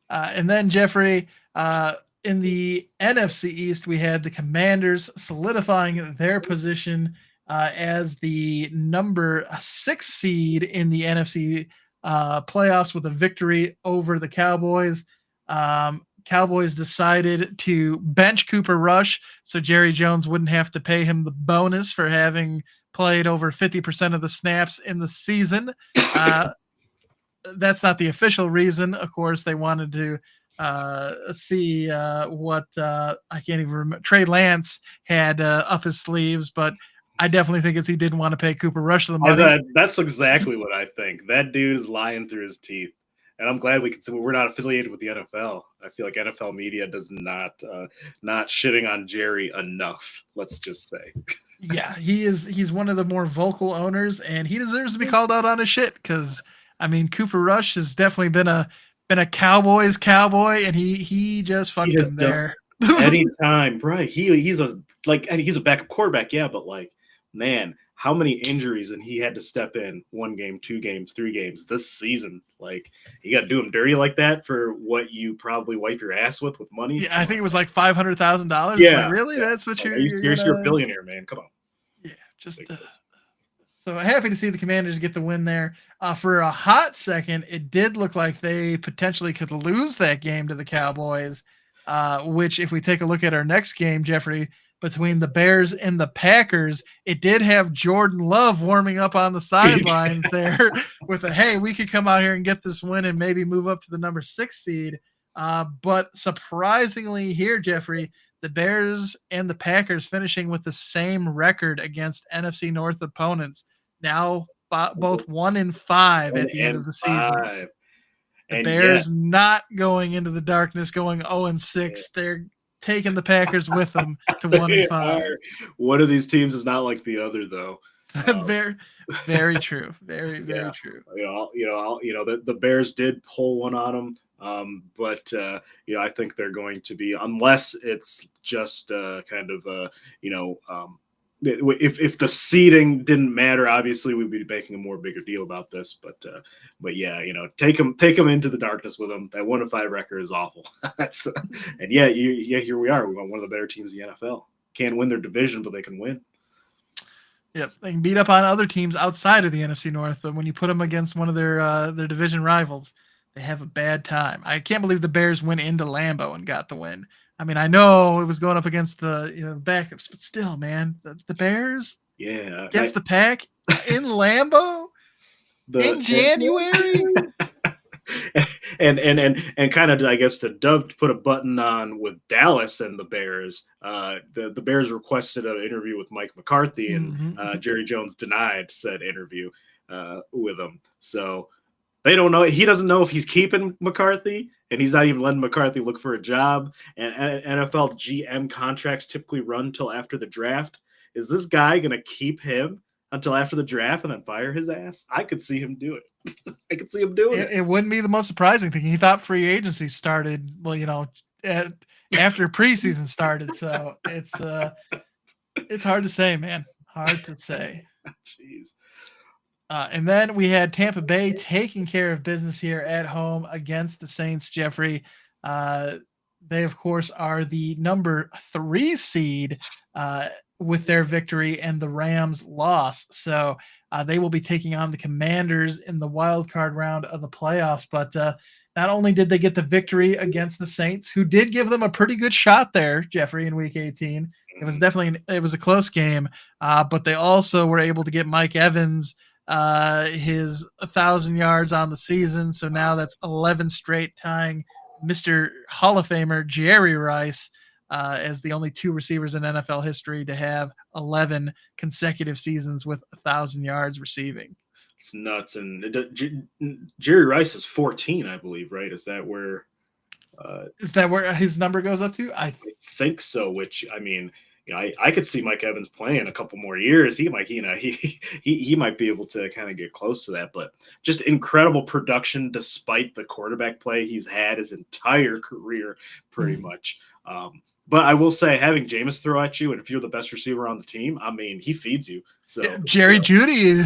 And then, Jeffrey, in the NFC East, we had the Commanders solidifying their position as the number 6 seed in the NFC playoffs with a victory over the Cowboys. Cowboys decided to bench Cooper Rush so Jerry Jones wouldn't have to pay him the bonus for having played over 50% of the snaps in the season. That's not the official reason. Of course, they wanted to see what I can't even remember. Trey Lance had up his sleeves, but I definitely think he didn't want to pay Cooper Rush the money. That's exactly what I think. That dude is lying through his teeth. And I'm glad we're not affiliated with the NFL. I feel like NFL media does not shitting on Jerry enough. Let's just say. Yeah, he's one of the more vocal owners, and he deserves to be called out on his shit because Cooper Rush has definitely been a Cowboys cowboy, and he just fucked him there. Anytime, right? He's a backup quarterback, yeah, but like, man, how many injuries and he had to step in 1 game, 2 games, 3 games this season. Like, you got to do him dirty like that for what you probably wipe your ass with money. Yeah, I think it was like $500,000. Yeah, like, really? That's what you're a billionaire, man. Come on. Yeah, just So happy to see the Commanders get the win there. For a hot second, it did look like they potentially could lose that game to the Cowboys. Which, if we take a look at our next game, Jeffrey, between the Bears and the Packers, it did have Jordan Love warming up on the sidelines there with a hey, we could come out here and get this win and maybe move up to the number 6 seed. But surprisingly here, Jeffrey, the Bears and the Packers finishing with the same record against NFC North opponents. Now both 1-5 at the end of the season. 1-5. The And Bears not going into the darkness, going 0-6. They're taking the Packers with them to 1-5. One of these teams is not like the other, though. Very, very true. Very, very true. The Bears did pull one on them, but I think they're going to be, unless it's just kind of if the seeding didn't matter, obviously we'd be making a more bigger deal about this. But yeah, take them into the darkness with them. That 1-5 record is awful. And here we are. We got one of the better teams in the NFL. Can't win their division, but they can win. Yep, they can beat up on other teams outside of the NFC North, but when you put them against one of their division rivals, they have a bad time. I can't believe the Bears went into Lambeau and got the win. I mean, I know it was going up against the backups, but still, man, the Bears against the Pack in Lambeau in January. and kind of, I guess, to put a button on with Dallas and the Bears, the Bears requested an interview with Mike McCarthy, and Jerry Jones denied said interview with him. So they don't know. He doesn't know if he's keeping McCarthy, and he's not even letting McCarthy look for a job. And NFL GM contracts typically run till after the draft. Is this guy going to keep him until after the draft and then fire his ass? I could see him do it. I could see him doing it. It wouldn't be the most surprising thing. He thought free agency started, after preseason started. So it's hard to say, man. Hard to say. Jeez. And then we had Tampa Bay taking care of business here at home against the Saints, Jeffrey. They, of course, are the number 3 seed with their victory and the Rams loss. So they will be taking on the Commanders in the wild card round of the playoffs. But not only did they get the victory against the Saints, who did give them a pretty good shot there, Jeffrey, in Week 18. It was a close game, but they also were able to get Mike Evans his 1,000 yards on the season. So now that's 11 straight, tying Mr. Hall of Famer Jerry Rice as the only 2 receivers in NFL history to have 11 consecutive seasons with 1,000 yards receiving. It's nuts. And Jerry Rice is 14, I believe, right? Is that where his number goes up to? I think so, which, I mean, I could see Mike Evans playing a couple more years. He might, he might be able to kind of get close to that. But just incredible production despite the quarterback play he's had his entire career, pretty much. But I will say, having Jameis throw at you, and if you're the best receiver on the team, I mean, he feeds you. So Jerry Jeudy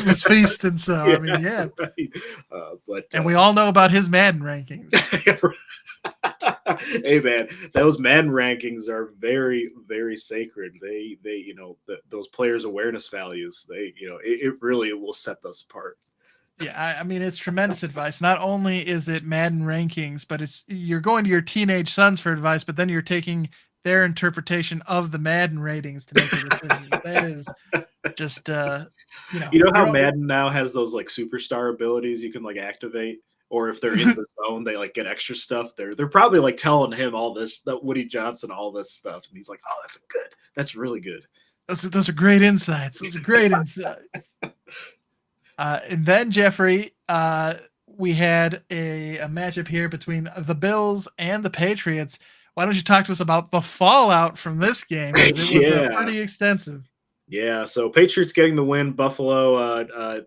was feasting. So I mean, yeah. Right. And we all know about his Madden rankings. Hey man, those Madden rankings are very, very sacred. They those players' awareness values. It really will set us apart. Yeah, I mean, it's tremendous advice. Not only is it Madden rankings, but you're going to your teenage sons for advice, but then you're taking their interpretation of the Madden ratings to make a decision. That is just, how Madden now has those like superstar abilities you can like activate, or if they're in the zone, they like get extra stuff. They're probably like telling him all this, that Woody Johnson, all this stuff, and he's like, "Oh, that's really good. Those are great insights. And then, Jeffrey, we had a matchup here between the Bills and the Patriots. Why don't you talk to us about the fallout from this game? It was pretty extensive. Yeah, so Patriots getting the win. Buffalo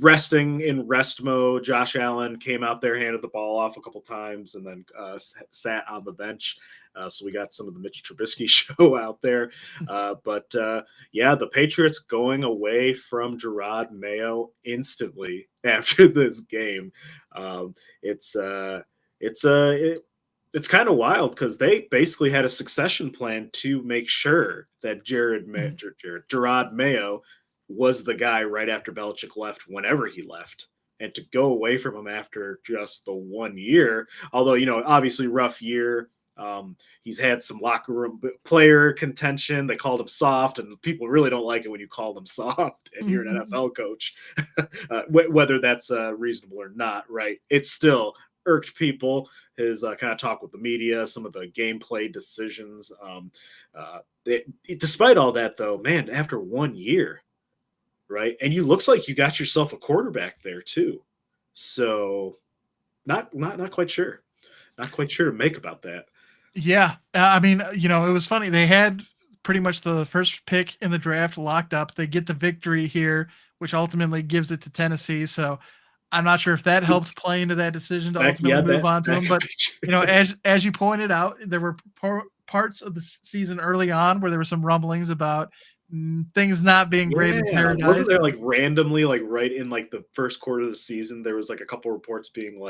resting in rest mode. Josh Allen came out there, handed the ball off a couple times, and then sat on the bench. So we got some of the Mitch Trubisky show out there. But the Patriots going away from Gerard Mayo instantly after this game. It's kind of wild because they basically had a succession plan to make sure that Gerard Mayo was the guy right after Belichick left, whenever he left. And to go away from him after just the 1 year, although, obviously rough year. He's had some locker room player contention. They called him soft, and people really don't like it when you call them soft and you're an NFL coach, whether that's reasonable or not, right? It's still irked people. His kind of talk with the media, some of the gameplay decisions. Despite all that, though, man, after 1 year, right? And you looks like you got yourself a quarterback there too. So not quite sure. Not quite sure to make about that. Yeah. I mean, it was funny. They had pretty much the first pick in the draft locked up. They get the victory here, which ultimately gives it to Tennessee. So I'm not sure if that helped play into that decision to ultimately move on to him. But, as you pointed out, there were parts of the season early on where there were some rumblings about things not being great in paradise. Wasn't there randomly, right in the first quarter of the season, there was a couple reports being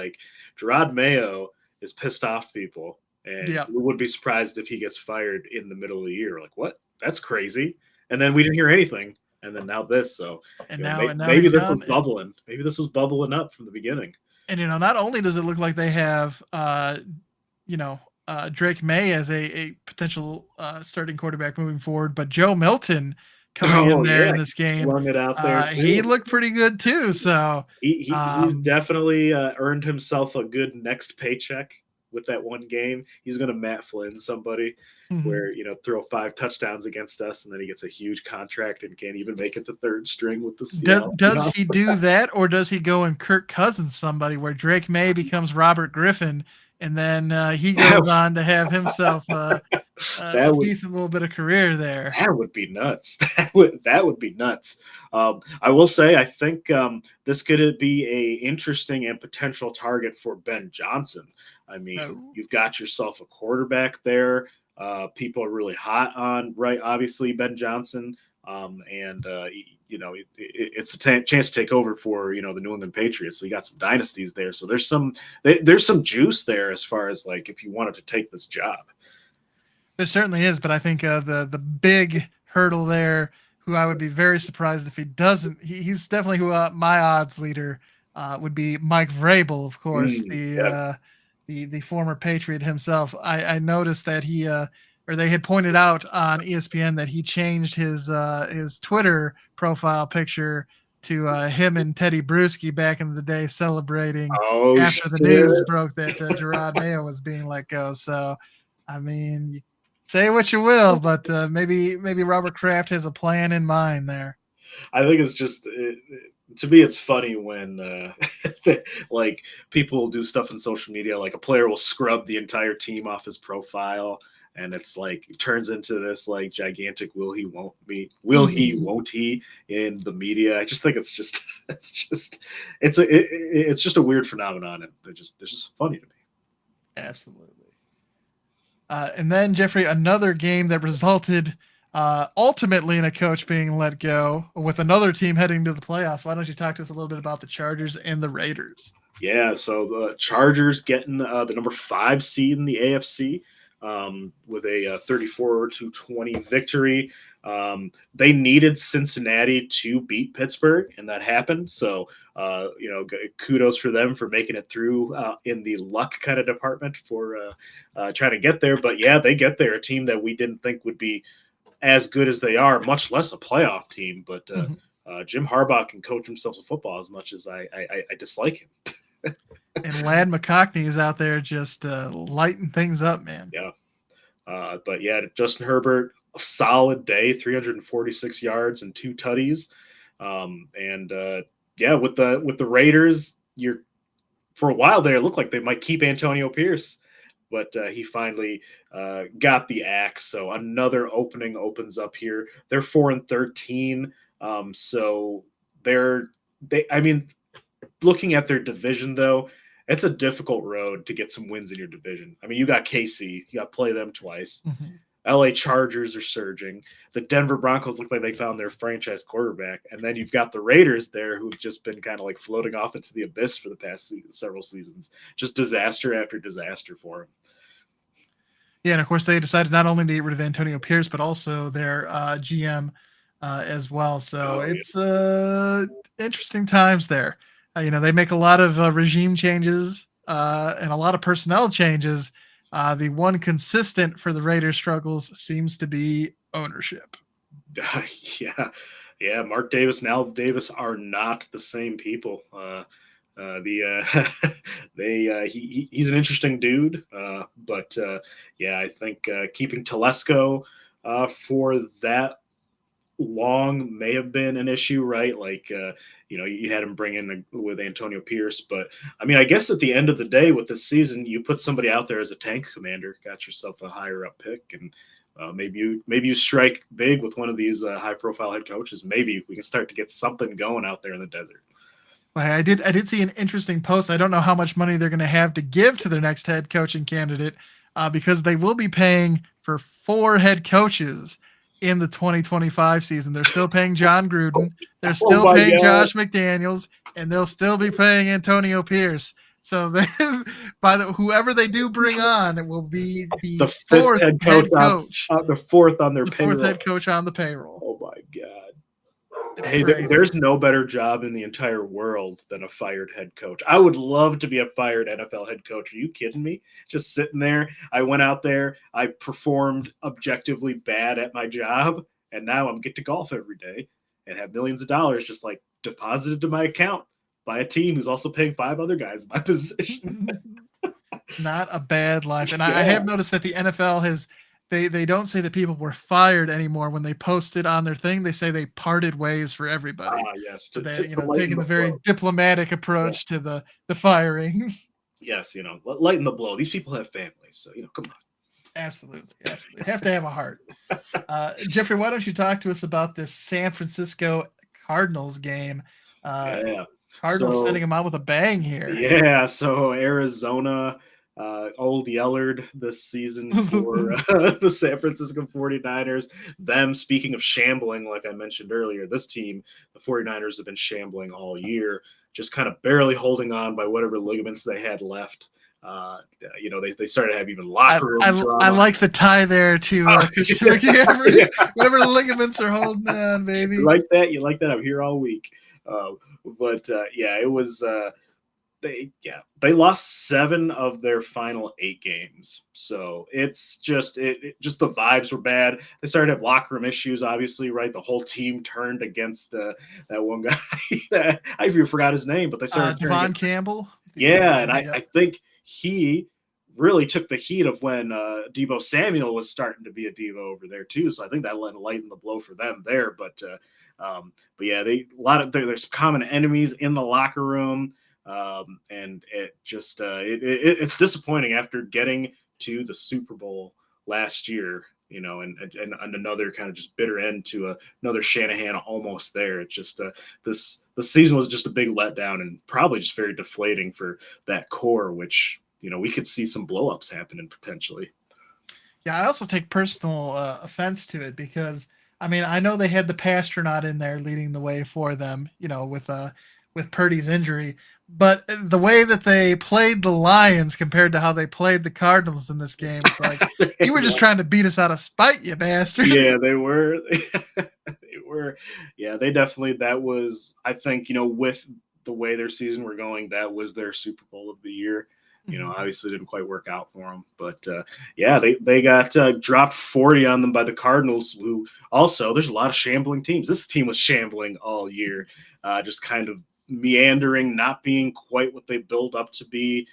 Gerard Mayo is pissed off people, and we would be surprised if he gets fired in the middle of the year. What? That's crazy. And then we didn't hear anything. And then now this. So maybe this was bubbling. Maybe this was bubbling up from the beginning. And not only does it look like they have Drake May as a potential starting quarterback moving forward, but Joe Milton coming in there in this game, slung it out there he looked pretty good too. So he's definitely earned himself a good next paycheck with that one game. He's going to Matt Flynn somebody where, throw 5 touchdowns against us, and then he gets a huge contract and can't even make it to third string with the Seattle. Does he do that, or does he go and Kirk Cousins somebody where Drake May becomes Robert Griffin, and then he goes on to have himself a decent little bit of career there? That would be nuts. That would be nuts. I will say, I think this could be a interesting and potential target for Ben Johnson. I mean, you've got yourself a quarterback there. People are really hot on, right? Obviously, Ben Johnson. It's a chance to take over for the New England Patriots. So you got some dynasties there. So there's some juice there as far as if you wanted to take this job. There certainly is, but I think the big hurdle there, who I would be very surprised if he doesn't. He's definitely who my odds leader would be Mike Vrabel, of course, the former Patriot himself. I noticed that he or they had pointed out on ESPN that he changed his Twitter profile picture to him and Teddy Bruschi back in the day celebrating after the news broke that Gerard Mayo was being let go. So, I mean, say what you will, but maybe Robert Kraft has a plan in mind there. I think it's just to me, it's funny when people do stuff on social media, a player will scrub the entire team off his profile, and it's it turns into this gigantic will he won't he in the media. I just think it's just a weird phenomenon, and it's just funny to me. Absolutely. And then Jeffrey, another game that resulted ultimately in a coach being let go with another team heading to the playoffs. Why don't you talk to us a little bit about the Chargers and the Raiders? Yeah, so the Chargers getting the number 5 seed in the AFC with a 34-20 victory. They needed Cincinnati to beat Pittsburgh, and that happened. So, kudos for them for making it through in the luck kind of department for trying to get there. But yeah, they get there, a team that we didn't think would be as good as they are, much less a playoff team. But Jim Harbaugh can coach himself a football as much as I dislike him. And Lad McConkey is out there just lighting things up, man. Yeah. But yeah, Justin Herbert, a solid day, 346 yards and 2 tutties. With the Raiders, for a while there, it looked like they might keep Antonio Pierce, but he finally got the axe. So another opening opens up here. They're 4-13. So looking at their division, though, it's a difficult road to get some wins in your division. I mean, you got KC, you got to play them twice. Mm-hmm. LA Chargers are surging. The Denver Broncos look like they found their franchise quarterback. And then you've got the Raiders there who've just been kind of floating off into the abyss for the past several seasons. Just disaster after disaster for them. Yeah, and of course they decided not only to get rid of Antonio Pierce, but also their GM, as well. So Oh, yeah. it's interesting times there. They make a lot of regime changes and a lot of personnel changes. The one consistent for the Raiders' struggles seems to be ownership. Yeah, yeah. Mark Davis and Al Davis are not the same people. He's an interesting dude, but yeah, I think keeping Telesco for that long may have been an issue, right? Like, you had him bring in with Antonio Pierce, but I mean, I guess at the end of the day, with this season, you put somebody out there as a tank commander, got yourself a higher up pick, and maybe you strike big with one of these high profile head coaches. Maybe we can start to get something going out there in the desert. Well, I did see an interesting post. I don't know how much money they're going to have to give to their next head coaching candidate because they will be paying for 4 head coaches in the 2025 season. They're still paying John Gruden. They're Oh still my paying God. Josh McDaniels, and they'll still be paying Antonio Pierce. So they, whoever they do bring on, it will be The the fifth fourth head coach head coach, the fourth on their the fourth payroll. head coach on the payroll. Oh my God. It's Hey, crazy. there's no better job in the entire world than a fired head coach. I would love to be a fired NFL head coach. Are you kidding me? Just sitting there. I went out there. I performed objectively bad at my job, and now I'm get to golf every day and have millions of dollars just like deposited to my account by a team who's also paying 5 other guys in my position. Not a bad life. And I Yeah. have noticed that the NFL has they don't say that people were fired anymore when they posted on their thing. They say they parted ways for everybody. Ah, yes. So To they, lighten taking the the very blow. diplomatic Yeah. approach to the firings. Yes, lighten the blow. These people have families, so come Absolutely, absolutely. Have to have a heart. Jeffrey, why don't you talk to us about this San Francisco Cardinals game? on. Uh, Yeah. Cardinals So sending them out with a bang here. yeah, so Arizona, old Yellard this season for the San Francisco 49ers. Them, speaking of shambling, like I mentioned earlier, this team, the 49ers, have been shambling all year, just kind of barely holding on by whatever ligaments they had left. They started to have even I, locker room I drama. like the tie there to Christian McCaffrey. Whatever the ligaments are holding on, You baby. like that? You like that? I'm here all week. But yeah, it was. They lost 7 of their final 8 games. So it's just just the vibes were bad. They started to have locker room issues, obviously, right? The whole team turned against that one guy. I even forgot his name, but they started turning. Devon Campbell. Yeah, and I Yep. think he really took the heat of when Debo Samuel was starting to be a diva over there too. So I think that lightened the blow for them there. But yeah, there's common enemies in the locker room, and it just it's disappointing after getting to the Super Bowl last year. And another kind of just bitter end to another Shanahan almost there. It's just the season was just a big letdown and probably just very deflating for that core, which we could see some blowups happening potentially. Yeah, I also take personal offense to it because I mean I know they had the Pastronaut in there leading the way for them, with Purdy's injury, but the way that they played the Lions compared to how they played the Cardinals in this game, it's like you were just trying to beat us out of spite, you Yeah, bastards. they were. They were. Yeah, they definitely. That was, I think, with the way their season were going, that was their Super Bowl of the year. Mhm. Obviously didn't quite work out for them, but yeah, they got dropped 40 on them by the Cardinals. Who also, there's a lot of shambling teams. This team was shambling all year, just kind of meandering, not being quite what they build up to be.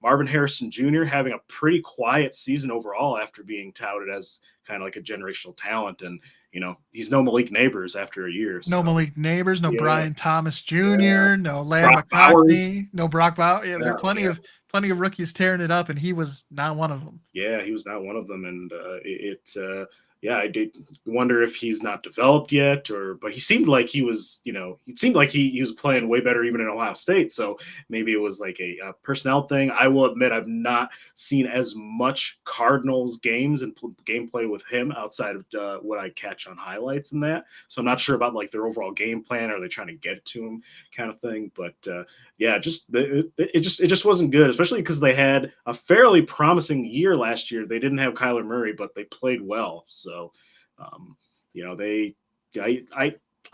Marvin Harrison Jr. having a pretty quiet season overall after being touted as kind of like a generational talent, and he's no Malik Neighbors after a year. No So Malik Neighbors, no yeah, Brian Thomas yeah. Jr., no Ladd Brock Bowers. McConkey, no Brock Bowers. Yeah, there are Yeah, plenty yeah. of rookies tearing it up, and he was not one of them. Yeah, he was not one of them, and yeah, I did wonder if he's not developed yet, but he seemed like he was, it seemed like he was playing way better even in Ohio State. So maybe it was like a personnel thing. I will admit I've not seen as much Cardinals games and gameplay with him outside of what I catch on highlights and that. So I'm not sure about like their overall game plan. Are they trying to get it to him, kind of thing? But yeah, it just wasn't good, especially because they had a fairly promising year last year. They didn't have Kyler Murray, but they played well. So, um, they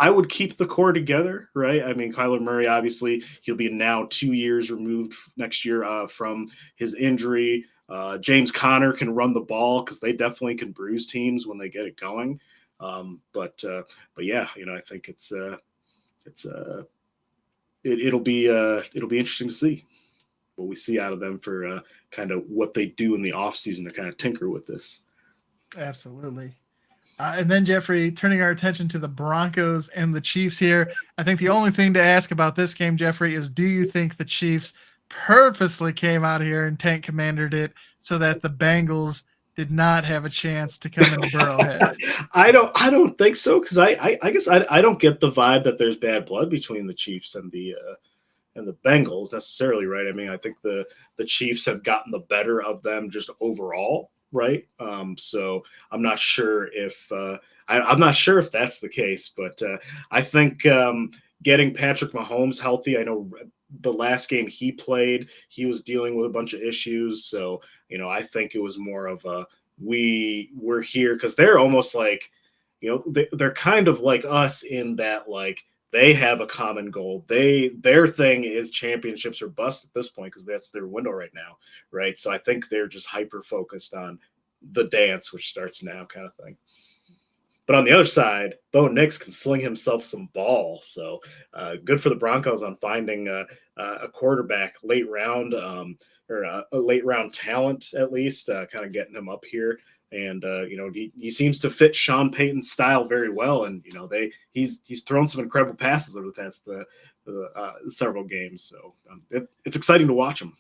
I would keep the core together, right? I mean, Kyler Murray, obviously, he'll be now 2 years removed next year from his injury. James Conner can run the ball because they definitely can bruise teams when they get it going. But yeah, I think it'll be interesting to see what we see out of them for kind of what they do in the offseason to kind of tinker with this. Absolutely. And then, Jeffrey, turning our attention to the Broncos and the Chiefs here, I think the only thing to ask about this game, Jeffrey, is do you think the Chiefs purposely came out here and tank commandered it so that the Bengals did not have a chance to come into Burrowhead? I don't think so, because I guess I don't get the vibe that there's bad blood between the Chiefs and the Bengals necessarily, right? I mean, I think the Chiefs have gotten the better of them just overall, right? So I'm not sure if I'm not sure if that's the case, but I think getting Patrick Mahomes healthy, I know the last game he played, he was dealing with a bunch of issues. So, I think it was more of a we're here because they're almost like, they're kind of like us in that, like, they have a common goal. Their thing is championships or bust at this point because that's their window right now, right? So I think they're just hyper focused on the dance, which starts now, kind of thing. But on the other side, Bo Nix can sling himself some ball. So good for the Broncos on finding a quarterback late round or a late round talent, at least, kind of getting him up here. And he seems to fit Sean Payton's style very well, and he's thrown some incredible passes over the past several games. So it's exciting to watch him.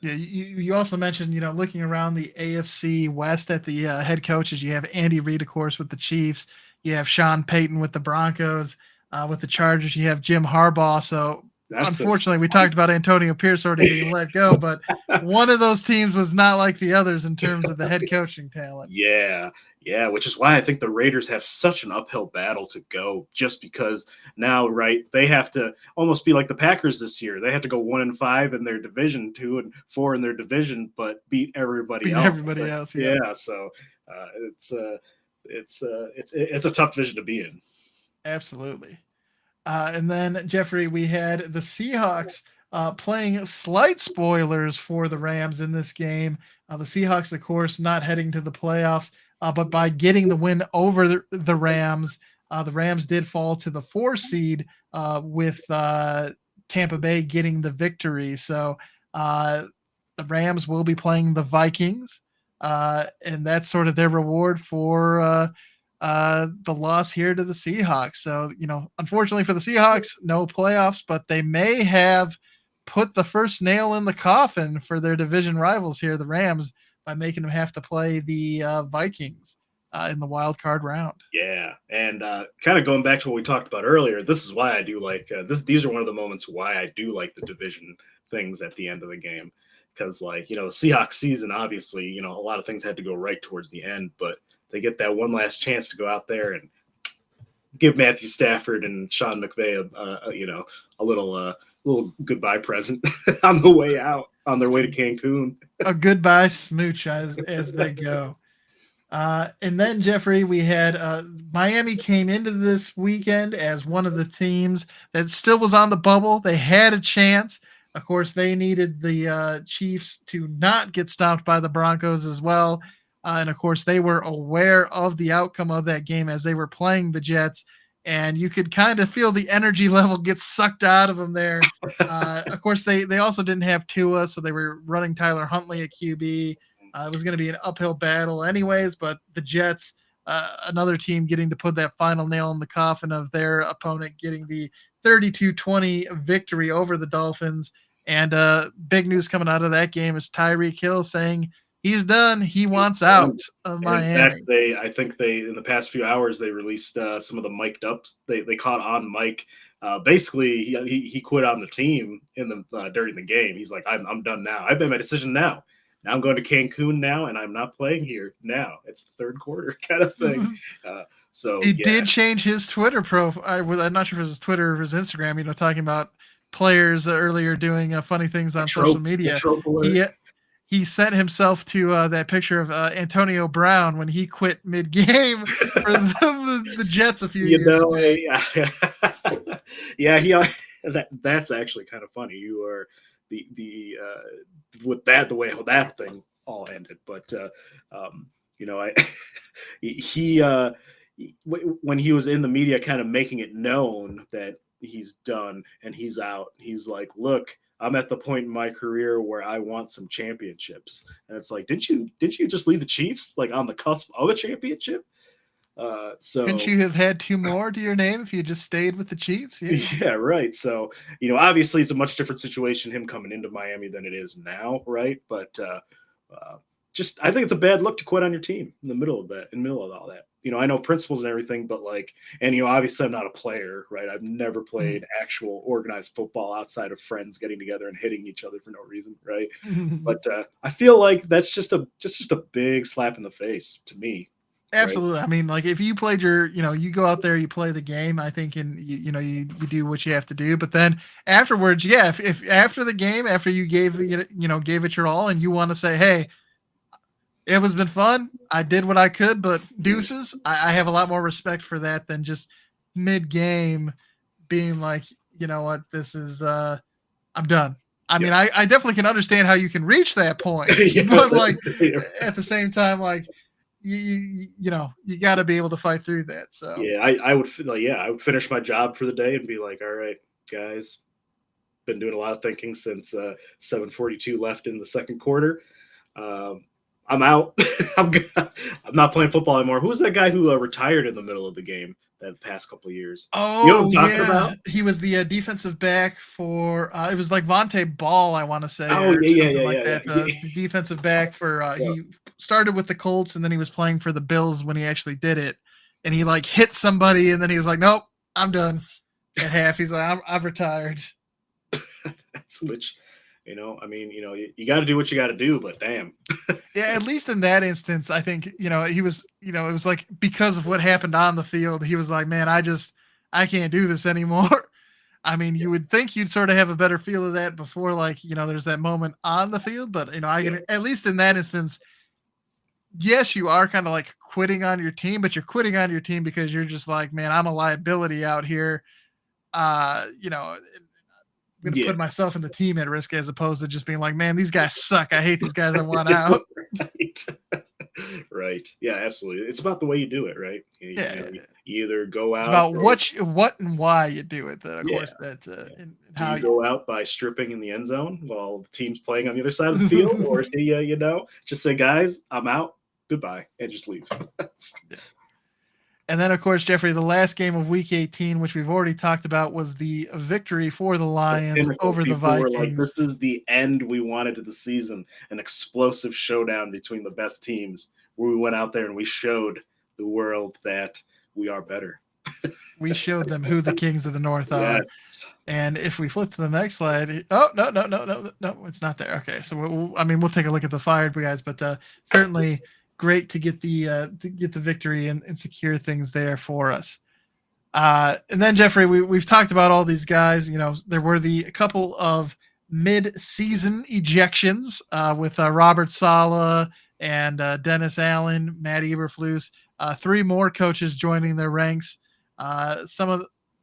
Yeah, you also mentioned, looking around the AFC West at the head coaches, you have Andy Reid, of course, with the Chiefs. You have Sean Payton with the Broncos. With the Chargers, you have Jim Harbaugh. So unfortunately, we talked about Antonio Pierce already being let go, but one of those teams was not like the others in terms of the head coaching talent. Yeah, which is why I think the Raiders have such an uphill battle to go, just because now, right, they have to almost be like the Packers this year. They have to go 1-5 in their division, 2-4 in their division, but beat everybody else. Yeah. So it's a tough division to be in. Absolutely. And then, Jeffrey, we had the Seahawks playing slight spoilers for the Rams in this game. The Seahawks, of course, not heading to the playoffs, but by getting the win over the Rams did fall to the 4 seed with Tampa Bay getting the victory. So the Rams will be playing the Vikings, and that's sort of their reward for the loss here to the Seahawks. So, unfortunately for the Seahawks, no playoffs, but they may have put the first nail in the coffin for their division rivals here, the Rams, by making them have to play the Vikings in the wild card round. Yeah, and kind of going back to what we talked about earlier, this is why I do like this. These are one of the moments why I do like the division things at the end of the game, because Seahawks season, obviously, a lot of things had to go right towards the end, but they get that one last chance to go out there and give Matthew Stafford and Sean McVay a little goodbye present on the way out, on their way to Cancun. A goodbye smooch as they go. And then, Jeffrey, we had Miami came into this weekend as one of the teams that still was on the bubble. They had a chance. Of course, they needed the Chiefs to not get stopped by the Broncos as well. And, of course, they were aware of the outcome of that game as they were playing the Jets. And you could kind of feel the energy level get sucked out of them there. Of course, they also didn't have Tua, so they were running Tyler Huntley at QB. It was going to be an uphill battle anyways, but the Jets, another team getting to put that final nail in the coffin of their opponent, getting the 32-20 victory over the Dolphins. And big news coming out of that game is Tyreek Hill saying he's done. He wants out of Miami. In fact, I think in the past few hours, they released some of the mic'd ups. They caught on mic. Basically, he quit on the team during the game. He's like, I'm done now. I've made my decision now. Now I'm going to Cancun now, and I'm not playing here now. It's the third quarter kind of thing. So he did change his Twitter profile. I'm not sure if it was his Twitter or his Instagram, talking about players earlier doing funny things on social media. he sent himself to that picture of Antonio Brown when he quit mid-game for the Jets a few You years know, back. yeah, that's actually kind of funny. You are the with that the way how that thing all ended, but I he when he was in the media, kind of making it known that he's done and he's out. He's like, look. I'm at the point in my career where I want some championships, and it's like, didn't you just leave the Chiefs like on the cusp of a championship? Couldn't So you have had 2 more to your name if you just stayed with the Chiefs? Yeah. yeah, right. So obviously it's a much different situation him coming into Miami than it is now, right? But just I think it's a bad look to quit on your team in the middle of that, in the middle of all that. I know principles and everything, but obviously I'm not a player, right? I've never played actual organized football outside of friends getting together and hitting each other for no reason, right? But I feel like that's just a big slap in the face to me. Absolutely. Right? I mean, like if you played you go out there, you play the game, I think, and you do what you have to do. But then afterwards, yeah, if after the game, after you gave gave it your all, and you want to say, hey, it was been fun. I did what I could, but deuces. I have a lot more respect for that than just mid game being like, you know what, this is I'm done. I mean, I definitely can understand how you can reach that point, but like at the same time, like you got to be able to fight through that. So yeah, I would I would finish my job for the day and be like, all right, guys, been doing a lot of thinking since 7:42 left in the second quarter. I'm out. I'm not playing football anymore. Who's that guy who retired in the middle of the game that past couple of years? You know what oh I'm talking yeah, about? he was the defensive back for it was like Vontae Ball, I want to say, Oh or yeah, something yeah, like yeah, that. yeah, The defensive back for yeah. he started with the Colts and then he was playing for the Bills when he actually did it, and he like hit somebody and then he was like, nope, I'm done. At half, he's like, I've retired. That's which, I mean, you got to do what you got to do, but damn. Yeah, at least in that instance, I think, he was, it was like because of what happened on the field, he was like, man, I can't do this anymore. I mean, you would think you'd sort of have a better feel of that before, like, there's that moment on the field, but, I Yeah. can, at least in that instance, yes, you are kind of like quitting on your team, but you're quitting on your team because you're just like, man, I'm a liability out here. I'm going to Yeah. put myself and the team at risk as opposed to just being like, man, these guys suck. I hate these guys. I want out. Right. Right. Yeah, absolutely. It's about the way you do it, right? Yeah. You either go It's out about what and why you do it. That of yeah. course that and Do how you you. go out by stripping in the end zone while the team's playing on the other side of the field, or do you, just say, guys, I'm out, goodbye, and just leave? Yeah. And then, of course, Jeffrey, the last game of Week 18, which we've already talked about, was the victory for the The Lions pinnacle. over the People were like, Vikings. this is the end we wanted to the season, an explosive showdown between the best teams where we went out there and we showed the world that we are better. We showed them who the kings of the North are. Yes. And if we flip to the next slide, oh no, it's not there. Okay, so we'll take a look at the fired guys, but certainly great to get the victory and secure things there for us. And then Jeffrey, we've talked about all these guys. There were a couple of mid-season ejections with Robert Saleh and Dennis Allen, Matt Eberflus. 3 more coaches joining their ranks.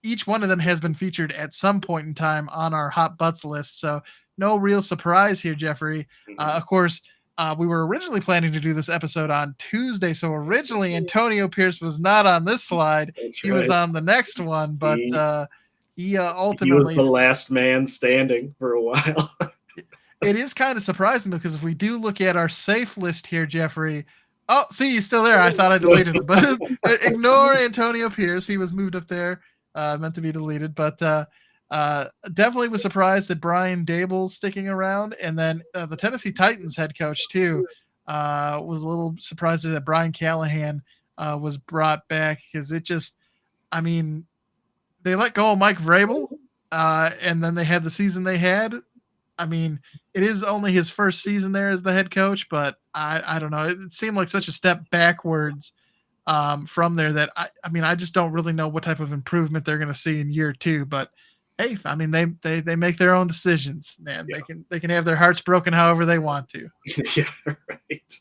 Each one of them has been featured at some point in time on our hot butts list. So no real surprise here, Jeffrey. Of course, we were originally planning to do this episode on Tuesday. So originally Antonio Pierce was not on this slide. That's He right. was on the next one, but he He was ultimately the last man standing for a while. It is kind of surprising though, because if we do look at our safe list here, Jeffrey. Oh, see, he's still there. I thought I deleted him, but ignore Antonio Pierce. He was moved up there, meant to be deleted. But definitely was surprised that Brian Dable's sticking around, and then the Tennessee Titans head coach too was a little surprised that Brian Callahan was brought back because I mean, they let go of Mike Vrabel, and then they had the season they had. I mean, it is only his first season there as the head coach, but I don't know. It seemed like such a step backwards from there that I mean, I just don't really know what type of improvement they're going to see in year 2. But Hey, I mean, they make their own decisions, man. Yeah. They can have their hearts broken however they want to. Yeah, right.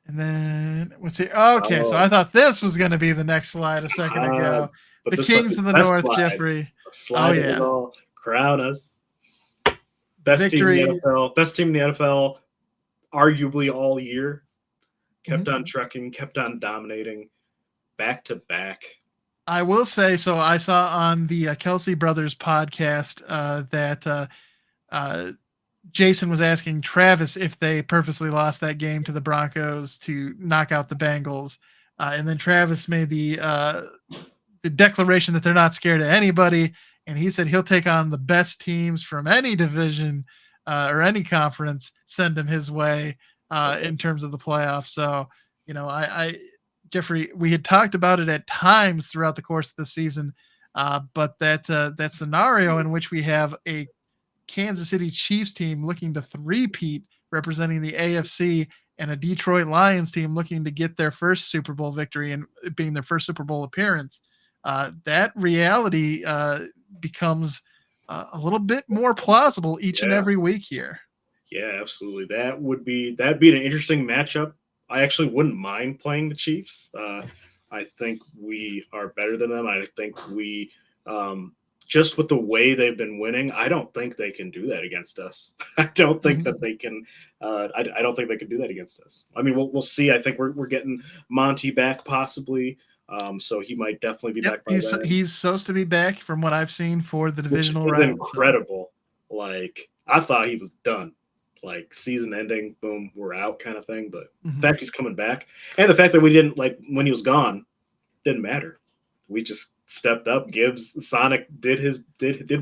And then let's see. Okay, so Oh, I thought this was going to be the next slide a second uh, ago. but The this might be Kings of the the best North, slide. Jeffrey. A Oh slide that yeah, will crown us best team in the victory. NFL. Best team in the NFL, arguably all year. Kept Mhm. on trucking, kept on dominating, back to back. I will say so. I saw on the Kelsey Brothers podcast that uh, Jason was asking Travis if they purposely lost that game to the Broncos to knock out the Bengals, and then Travis made the declaration that they're not scared of anybody, and he said he'll take on the best teams from any division or any conference, send them his way in terms of the playoffs. So, I Jeffrey, we had talked about it at times throughout the course of the season, but that scenario in which we have a Kansas City Chiefs team looking to three-peat representing the AFC and a Detroit Lions team looking to get their first Super Bowl victory and being their first Super Bowl appearance, that reality becomes a little bit more plausible each and Yeah, every week here. yeah, absolutely. That'd be an interesting matchup. I actually wouldn't mind playing the Chiefs. I think we are better than them. I think we just with the way they've been winning, I don't think they can do that against us. I don't think Mhm. that they can. I don't think they can do that against us. I mean, we'll see. I think we're getting Monty back possibly, so he might definitely be Yep, back by then, he's supposed to be back from what I've seen for the which divisional is round. So incredible. Like I thought he was done, like season ending, boom, we're out kind of thing. But the mhm. fact he's coming back, and the fact that we didn't like when he was gone, didn't matter. We just stepped up. Gibbs, Sonic did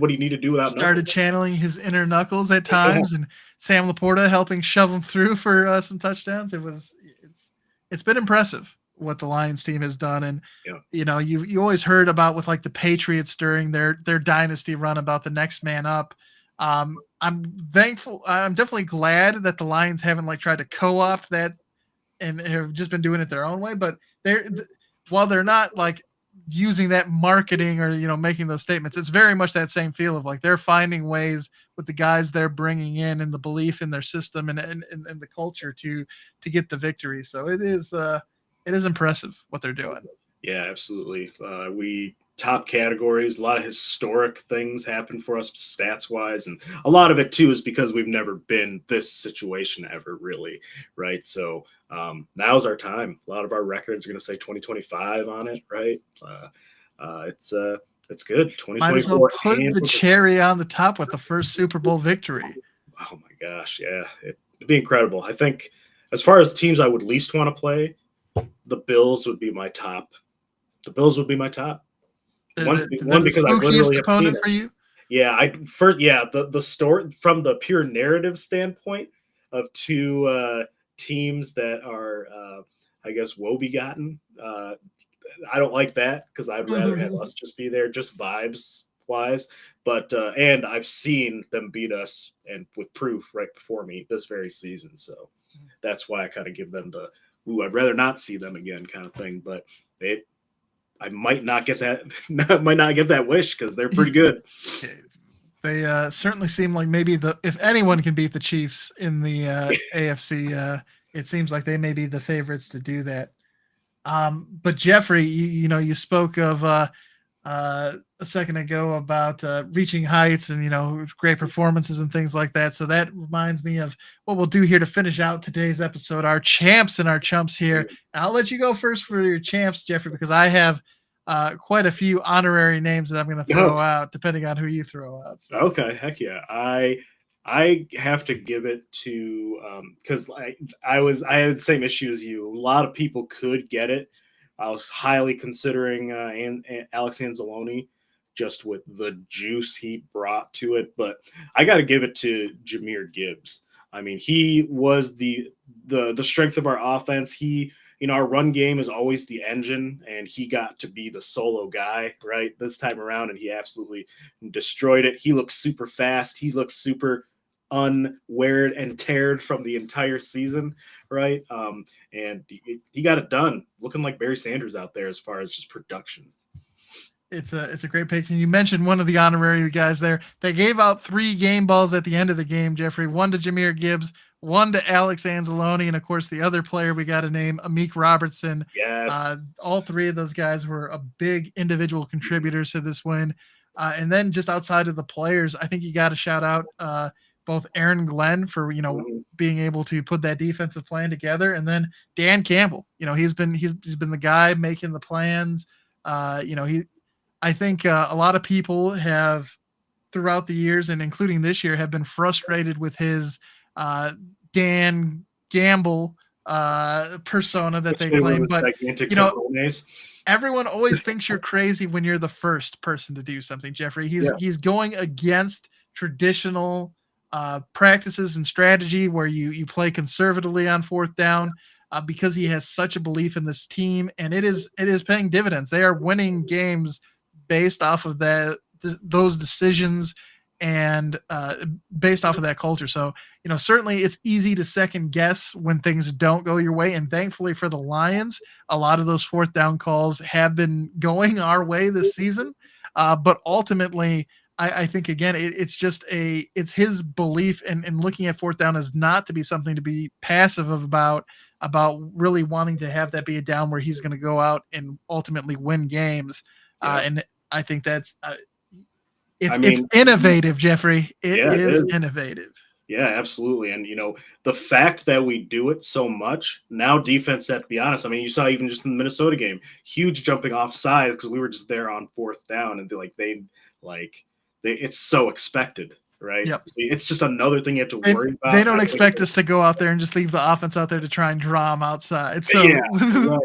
what he needed to do without Started Knuckles. channeling his inner Knuckles at Yeah, times, and Sam Laporta helping shove him through for some touchdowns. It's it's been impressive what the Lions team has done, and yeah, you always heard about with like the Patriots during their dynasty run about the next man up. I'm thankful. I'm definitely glad that the Lions haven't like tried to co-opt that and have just been doing it their own way. But while they're not like using that marketing or making those statements, it's very much that same feel of like they're finding ways with the guys they're bringing in and the belief in their system and the culture to get the victory. So it is impressive what they're doing. yeah, absolutely. We top categories. A lot of historic things happen for us stats wise, and a lot of it too is because we've never been this situation ever, really, right? So now's our time. A lot of our records are going to say 2025 on it, right? It's good. Might as well 2024 put and the cherry on the top with the first Super Bowl victory. oh my gosh, yeah, it'd be incredible. I think as far as teams I would least want to play, the Bills would be my top. The Bills would be my top. They're One the because I literally spookiest have seen opponent it. for you. Yeah, I first yeah the story from the pure narrative standpoint of two teams that are I guess woe-begotten. I don't like that because I'd rather have us just be there, just vibes wise. But and I've seen them beat us and with proof right before me this very season. So that's why I kind of give them the ooh, I'd rather not see them again kind of thing. But it I might not get that might not get that wish because they're pretty good. They certainly seem like maybe if anyone can beat the Chiefs in the AFC, it seems like they may be the favorites to do that. But Jeffrey, you spoke of a second ago about reaching heights and great performances and things like that. So that reminds me of what we'll do here to finish out today's episode. Our champs and our chumps here. And I'll let you go first for your champs, Jeffrey, because I have quite a few honorary names that I'm going to throw Oh, out, depending on who you throw out. So okay, heck yeah. I have to give it to because I had the same issue as you. A lot of people could get it. I was highly considering Alex Anzalone just with the juice he brought to it, but I got to give it to Jahmyr Gibbs. I mean, he was the strength of our offense. Our run game is always the engine, and he got to be the solo guy right this time around, and he absolutely destroyed it. He looks super fast. He looks super unweared and teared from the entire season, right? And he got it done, looking like Barry Sanders out there as far as just production. It's a great pick. And you mentioned one of the honorary guys there. They gave out 3 game balls at the end of the game, Jeffrey. One to Jahmyr Gibbs, one to Alex Anzalone, and of course the other player we got to name, Amik Robertson. Yes. All 3 of those guys were a big individual contributors to this win. And then just outside of the players, I think you got to shout out both Aaron Glenn for being able to put that defensive plan together, and then Dan Campbell. He's been the guy making the plans. I think a lot of people have throughout the years, and including this year, have been frustrated with his Dan Gamble persona that they claim. But everyone always thinks you're crazy when you're the first person to do something, Jeffrey. He's going against traditional practices and strategy where you play conservatively on 4th down. Because he has such a belief in this team, and it is paying dividends. They are winning games based off of those decisions and based off of that culture. So, certainly it's easy to second guess when things don't go your way. And thankfully for the Lions, a lot of those 4th down calls have been going our way this season. But ultimately, I think, again, it's his belief in looking at 4th down as not to be something to be passive about really wanting to have that be a down where he's going to go out and ultimately win games. And I think that's it's innovative, Jeffrey. It is innovative. Yeah, absolutely. And, the fact that we do it so much now, defense, to be honest, you saw even just in the Minnesota game, huge jumping off sides because we were just there on 4th down, and it's so expected. Right. Yep. It's just another thing you have to worry about. They don't expect us to go out there and just leave the offense out there to try and draw them outside. So right.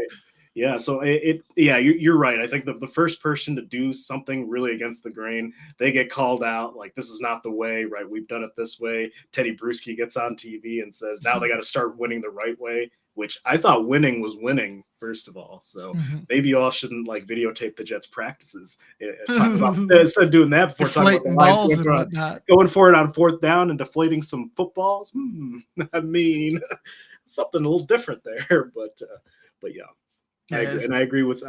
Yeah. So you're right. I think the first person to do something really against the grain, they get called out. Like, this is not the way, right? We've done it this way. Teddy Bruschi gets on TV and says, now they got to start winning the right way, which I thought winning was winning, first of all. So maybe you all shouldn't videotape the Jets practices. Instead of doing that before talking about the Lions going for it on 4th down and deflating some footballs. Something a little different there, but yeah. I agree with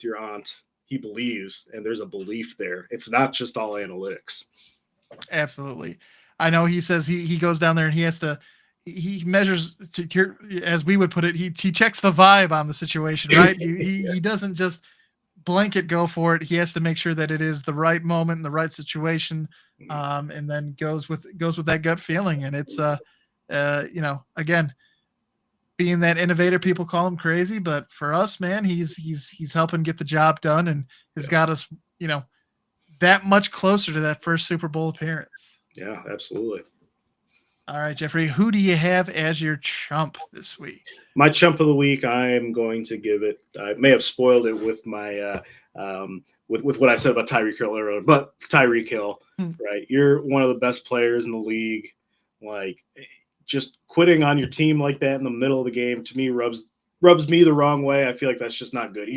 your aunt. He believes, and there's a belief there. It's not just all analytics. Absolutely. I know he says he goes down there and he measures, as we would put it, he checks the vibe on the situation, right? He doesn't just blanket go for it. He has to make sure that it is the right moment and the right situation, and then goes with that gut feeling. And it's again, being that innovator, people call him crazy, but for us, man, he's helping get the job done, and has got us that much closer to that first Super Bowl appearance. Yeah, absolutely. All right, Jeffrey, who do you have as your chump this week? My chump of the week, I am going to give it. I may have spoiled it with my with what I said about Tyreek Hill earlier, but Tyreek Hill, right? You're one of the best players in the league. Just quitting on your team like that in the middle of the game, to me, rubs me the wrong way. I feel like that's just not good.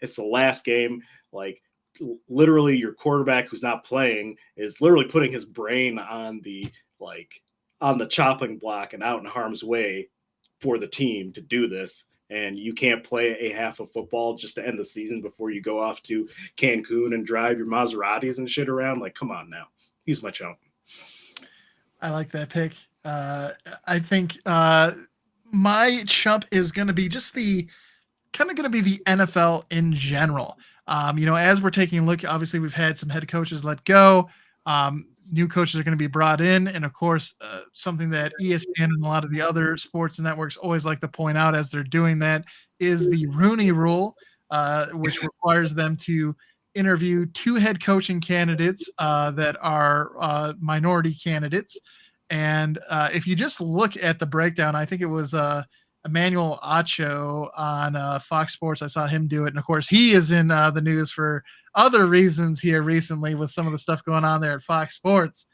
It's the last game. Literally, your quarterback who's not playing is literally putting his brain on the chopping block and out in harm's way for the team to do this. And you can't play a half of football just to end the season before you go off to Cancun and drive your Maseratis and shit around. Come on now. He's my chump. I like that pick. I think my chump is going to be just the NFL in general. As we're taking a look, obviously we've had some head coaches let go. New coaches are going to be brought in. And of course, something that ESPN and a lot of the other sports networks always like to point out as they're doing that is the Rooney Rule, which requires them to interview 2 head coaching candidates that are minority candidates. And if you just look at the breakdown, I think it was Emmanuel Acho on Fox Sports. I saw him do it. And of course, he is in the news for other reasons here recently with some of the stuff going on there at Fox Sports.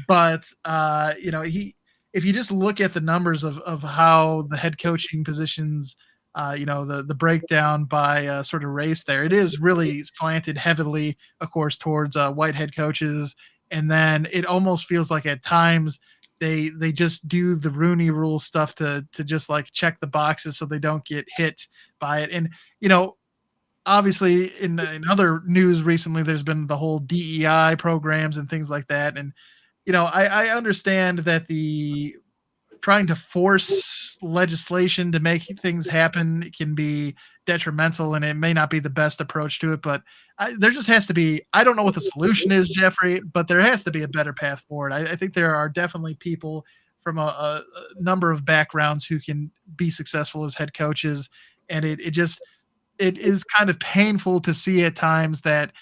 But if you just look at the numbers of how the head coaching positions, the breakdown by sort of race there, it is really slanted heavily, of course, towards white head coaches. And then it almost feels like at times they just do the Rooney Rule stuff to just check the boxes so they don't get hit by it. And, obviously in other news recently, there's been the whole DEI programs and things like that. And, I understand that the trying to force legislation to make things happen can be detrimental, and it may not be the best approach to it, but there just has to be, I don't know what the solution is, Jeffrey, but there has to be a better path forward. I think there are definitely people from a number of backgrounds who can be successful as head coaches. And it is kind of painful to see at times that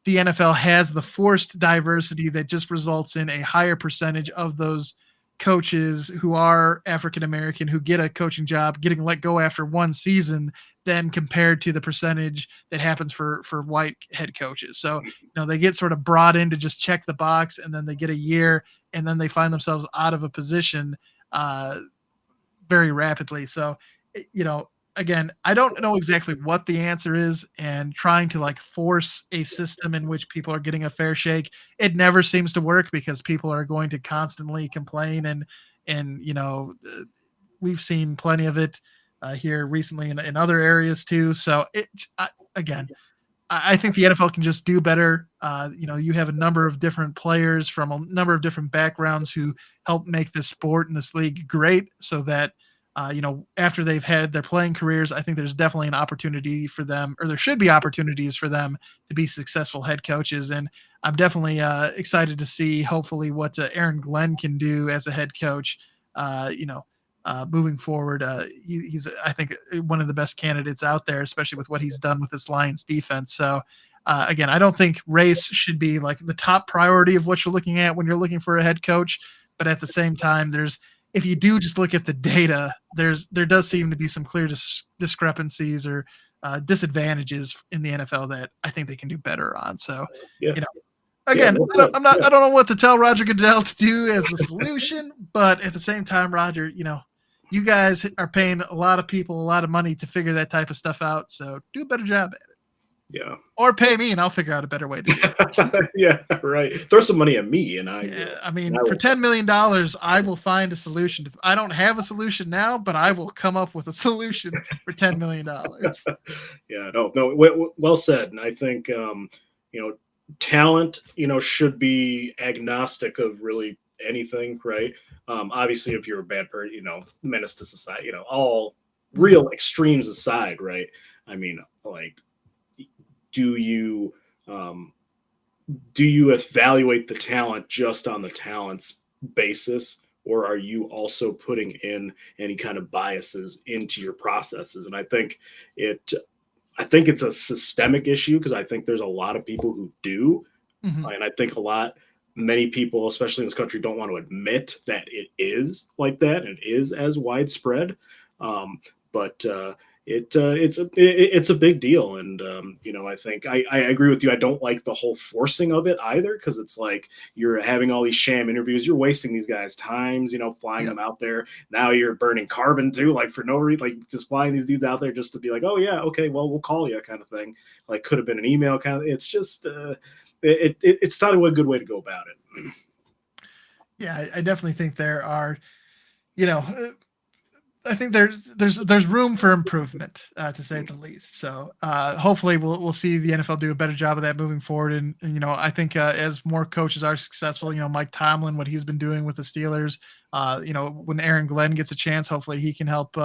the NFL has the forced diversity that just results in a higher percentage of those coaches who are African American who get a coaching job getting let go after one season than compared to the percentage that happens for white head coaches. So, they get sort of brought in to just check the box, and then they get a year, and then they find themselves out of a position very rapidly. So, again, I don't know exactly what the answer is, and trying to like force a system in which people are getting a fair shake, it never seems to work because people are going to constantly complain. And we've seen plenty of it here recently in other areas too. So again, I think the NFL can just do better. You have a number of different players from a number of different backgrounds who help make this sport and this league great, so that after they've had their playing careers, I think there's definitely an opportunity for them, or there should be opportunities for them to be successful head coaches. And I'm definitely excited to see, hopefully, what Aaron Glenn can do as a head coach. Moving forward, he's, I think, one of the best candidates out there, especially with what he's done with this Lions defense. So, again, I don't think race should be like the top priority of what you're looking at when you're looking for a head coach. But at the same time, if you do just look at the data, there does seem to be some clear discrepancies or disadvantages in the NFL that I think they can do better on. So, again, I don't know what to tell Roger Goodell to do as the solution, but at the same time, Roger, you guys are paying a lot of people a lot of money to figure that type of stuff out. So do a better job at it. Yeah. Or pay me and I'll figure out a better way to do it. Yeah, right. Throw some money at me and for $10 million, I will find a solution. I don't have a solution now, but I will come up with a solution for $10 million. Yeah, no, well said. And I think, talent, should be agnostic of really anything, right? Obviously, if you're a bad person, menace to society, all real extremes aside, right? I mean, like, do you evaluate the talent just on the talent's basis, or are you also putting in any kind of biases into your processes? And I think it's a systemic issue, because I think there's a lot of people who do. Mm-hmm. And I think many people, especially in this country, don't want to admit that it is like that and it is as widespread. But it's a big deal. And, I think I agree with you. I don't like the whole forcing of it either, because it's like you're having all these sham interviews. You're wasting these guys' times, flying them out there. Now you're burning carbon too, like for no reason, like just flying these dudes out there just to be like, oh yeah, okay, well, we'll call you kind of thing. Like could have been an email kind of, it's just, it's not a good way to go about it. Yeah, I definitely think there are, I think there's room for improvement, to say the least. So hopefully we'll see the NFL do a better job of that moving forward. And I think as more coaches are successful, Mike Tomlin, what he's been doing with the Steelers, when Aaron Glenn gets a chance, hopefully he can help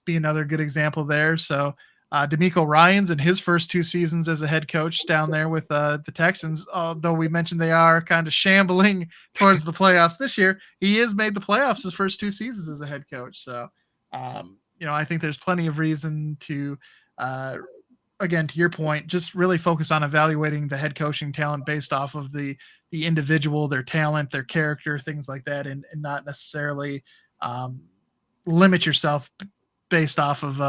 be another good example there. So DeMeco Ryans in his first 2 seasons as a head coach down there with the Texans, although we mentioned they are kind of shambling towards the playoffs this year, he has made the playoffs his first 2 seasons as a head coach. So, I think there's plenty of reason to, again, to your point, just really focus on evaluating the head coaching talent based off of the individual, their talent, their character, things like that, and not necessarily limit yourself based off of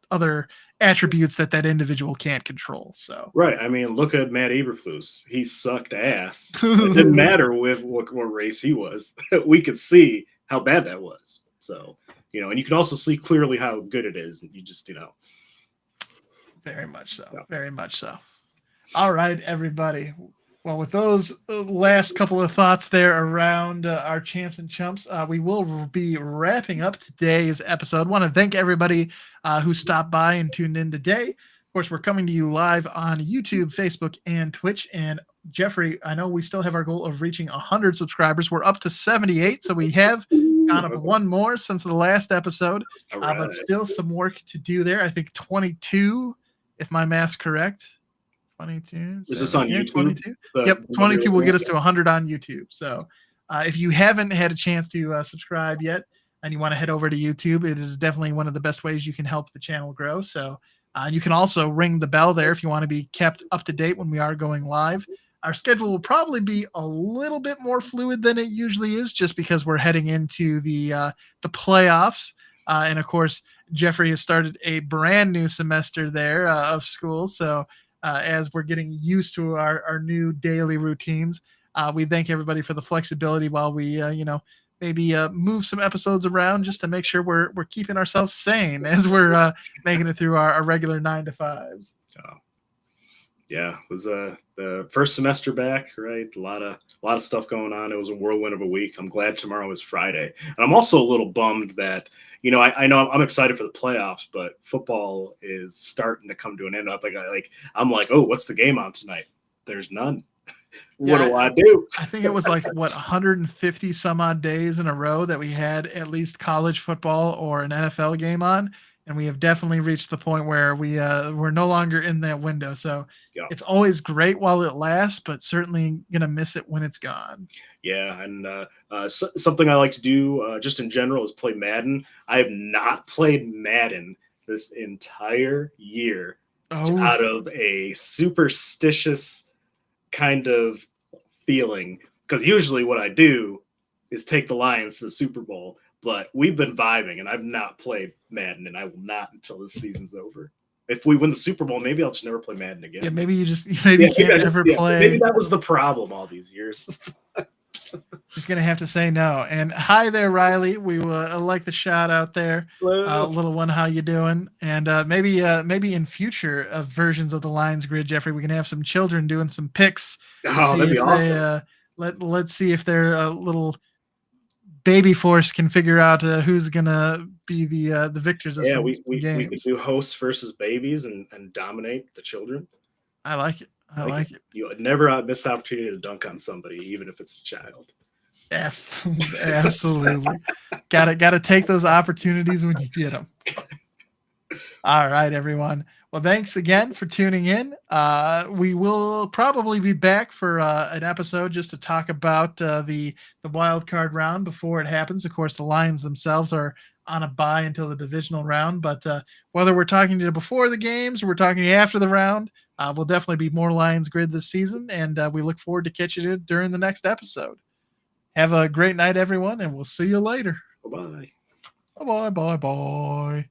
other attributes that individual can't control. So right, I mean, look at Matt Eberflus. He sucked ass. It didn't matter with what race he was. We could see how bad that was. So and you can also see clearly how good it is. You just very much so. Very much so. All right, everybody. Well, with those last couple of thoughts there around our champs and chumps, we will be wrapping up today's episode. Want to thank everybody who stopped by and tuned in today. Of course, we're coming to you live on YouTube, Facebook, and Twitch. And Jeffrey, I know we still have our goal of reaching 100 subscribers. We're up to 78, so we have gone up one more since the last episode, Right. but still some work to do there. I think 22, if my math's correct. 22. Is this on YouTube? 22. Yep, 22 will get us to 100 on YouTube. So if you haven't had a chance to subscribe yet and you want to head over to YouTube, it is definitely one of the best ways you can help the channel grow. So you can also ring the bell there if you want to be kept up to date when we are going live. Our schedule will probably be a little bit more fluid than it usually is just because we're heading into the playoffs. And of course, Jeffrey has started a brand new semester there of school. So as we're getting used to our new daily routines. We thank everybody for the flexibility while we, maybe move some episodes around just to make sure we're keeping ourselves sane as we're making it through our regular 9 to 5s. Yeah, it was the first semester back, right? A lot of stuff going on. It was a whirlwind of a week. I'm glad tomorrow is Friday, and I'm also a little bummed that I know I'm excited for the playoffs, but football is starting to come to an end. I'm like, oh, what's the game on tonight? There's none. What do I do? I think it was 150 some odd days in a row that we had at least college football or an NFL game on. And we have definitely reached the point where we're no longer in that window. So It's always great while it lasts, but certainly going to miss it when it's gone. Yeah, and something I like to do just in general is play Madden. I have not played Madden this entire year out of a superstitious kind of feeling. Because usually what I do is take the Lions to the Super Bowl. But we've been vibing, and I've not played Madden, and I will not until this season's over. If we win the Super Bowl, maybe I'll just never play Madden again. Yeah, maybe you can't ever play. Maybe that was the problem all these years. Just gonna have to say no. And hi there, Riley. We will like the shout out there. Little one, how you doing? And maybe in future versions of the Lions Grid, Jeffrey, we can have some children doing some picks. Oh, that'd be awesome. Let's see if their little baby force can figure out who's gonna be the victors of some games. We can do hosts versus babies and dominate the children. I like it. I like it. You never miss the opportunity to dunk on somebody, even if it's a child. Absolutely. Gotta take those opportunities when you get them. All right, everyone. Well, thanks again for tuning in. We will probably be back for an episode just to talk about the wild card round before it happens. Of course, the Lions themselves are on a bye until the divisional round, but whether we're talking to you before the games or we're talking to you after the round, we'll definitely be more Lions Grid this season, and we look forward to catching you during the next episode. Have a great night, everyone, and we'll see you later. Bye-bye. Bye-bye. Bye-bye.